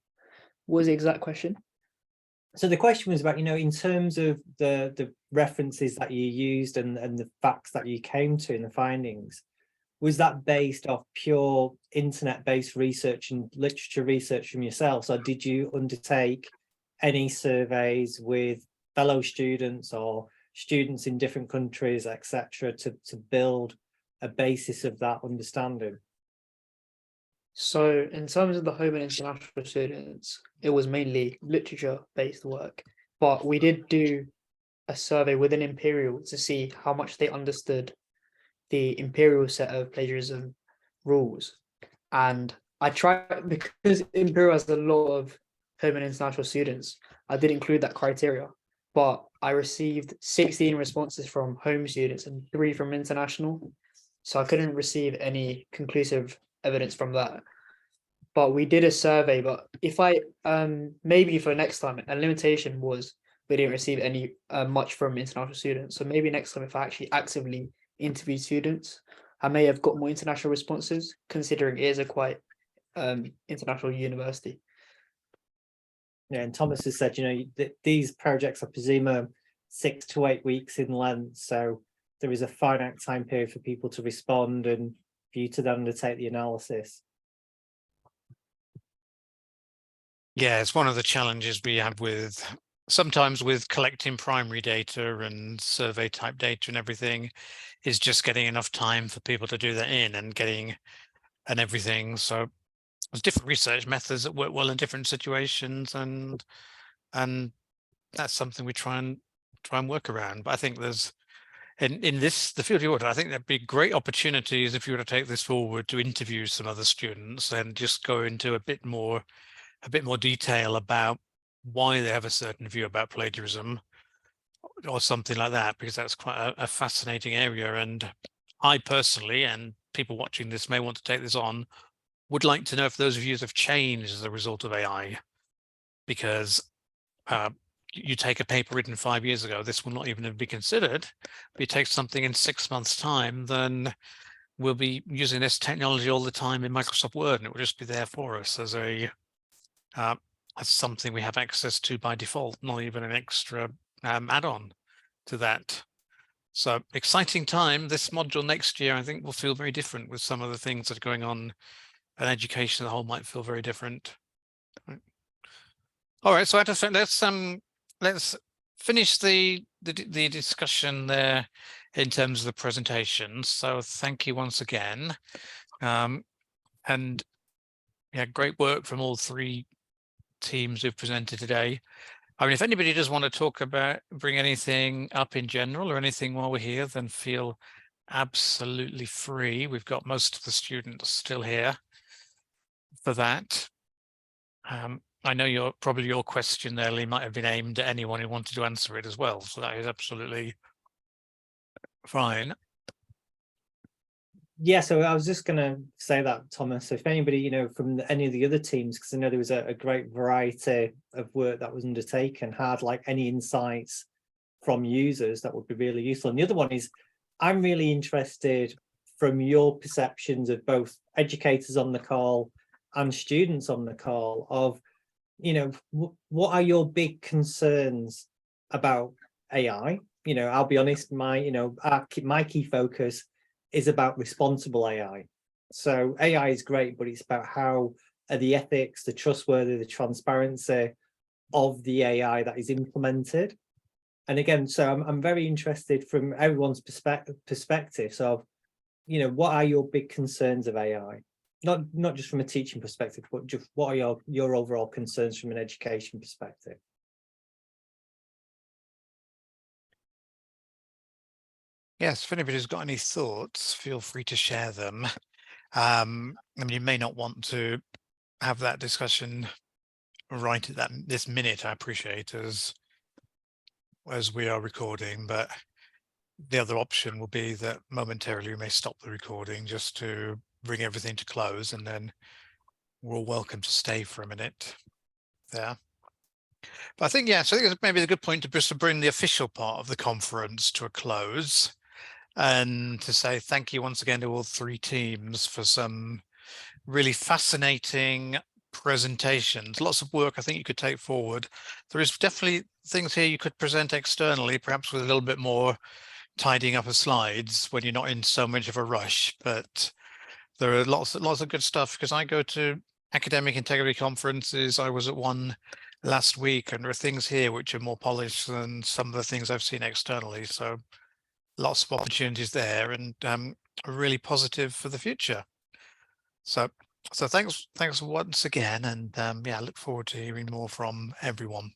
was the exact question? So the question was about, you know, in terms of the references that you used and the facts that you came to in the findings, was that based off pure internet-based research and literature research from yourselves, or did you undertake any surveys with fellow students or students in different countries, etc., to build a basis of that understanding? So in terms of the home and international students, it was mainly literature-based work, but we did do a survey within Imperial to see how much they understood the Imperial set of plagiarism rules. And I tried, because Imperial has a lot of home and international students, I did include that criteria, but I received 16 responses from home students and 3 from international. So I couldn't receive any conclusive evidence from that. But we did a survey, but if I maybe for next time, a limitation was we didn't receive any much from international students. So maybe next time, if I actually actively interviewed students, I may have got more international responses, considering it is a quite international university. Yeah, and Thomas has said, you know, these projects, I presume, are 6 to 8 weeks in length, so there is a finite time period for people to respond and for you to then undertake the analysis. Yeah, it's one of the challenges we have with sometimes with collecting primary data and survey type data and everything, is just getting enough time for people to do that in and everything. So there's different research methods that work well in different situations, and that's something we try and work around. But I think there's in this, the field you order, I think there'd be great opportunities if you were to take this forward to interview some other students and just go into a bit more detail about why they have a certain view about plagiarism or something like that, because that's quite a fascinating area. And I personally, and people watching this may want to take this on, would like to know if those views have changed as a result of AI, because you take a paper written 5 years ago, this will not even be considered. If you take something in 6 months' time, then we'll be using this technology all the time in Microsoft Word, and it will just be there for us as as something we have access to by default, not even an extra add-on to that. So exciting time. This module next year, I think, will feel very different with some of the things that are going on, and education as a whole might feel very different. All right, so let's finish the discussion there in terms of the presentation. So thank you once again. And yeah, great work from all three teams who've presented today. I mean, if anybody does want to bring anything up in general or anything while we're here, then feel absolutely free. We've got most of the students still here for that. I know your question there, Lee, might have been aimed at anyone who wanted to answer it as well. So that is absolutely fine. Yeah, so I was just going to say that, Thomas, if anybody, from any of the other teams, because I know there was a great variety of work that was undertaken, had like any insights from users, that would be really useful. And the other one is, I'm really interested from your perceptions of both educators on the call and students on the call of, what are your big concerns about AI? I'll be honest, my key focus is about responsible AI. So AI is great, but it's about how are the ethics, the trustworthy, the transparency of the AI that is implemented. And again, so I'm very interested from everyone's perspective. So, what are your big concerns of AI? Not just from a teaching perspective, but just what are your overall concerns from an education perspective? Yes, if anybody's got any thoughts, feel free to share them. I mean, you may not want to have that discussion right at this minute, I appreciate, as we are recording, but the other option will be that momentarily we may stop the recording just to bring everything to close, and then we're all welcome to stay for a minute there. But I think, so I think it's maybe a good point to just bring the official part of the conference to a close, and to say thank you once again to all three teams for some really fascinating presentations. Lots of work I think you could take forward. There is definitely things here you could present externally, perhaps with a little bit more tidying up of slides when you're not in so much of a rush. But there are lots of good stuff, because I go to academic integrity conferences. I was at one last week, and there are things here which are more polished than some of the things I've seen externally. So lots of opportunities there, and really positive for the future. So thanks once again, and I look forward to hearing more from everyone.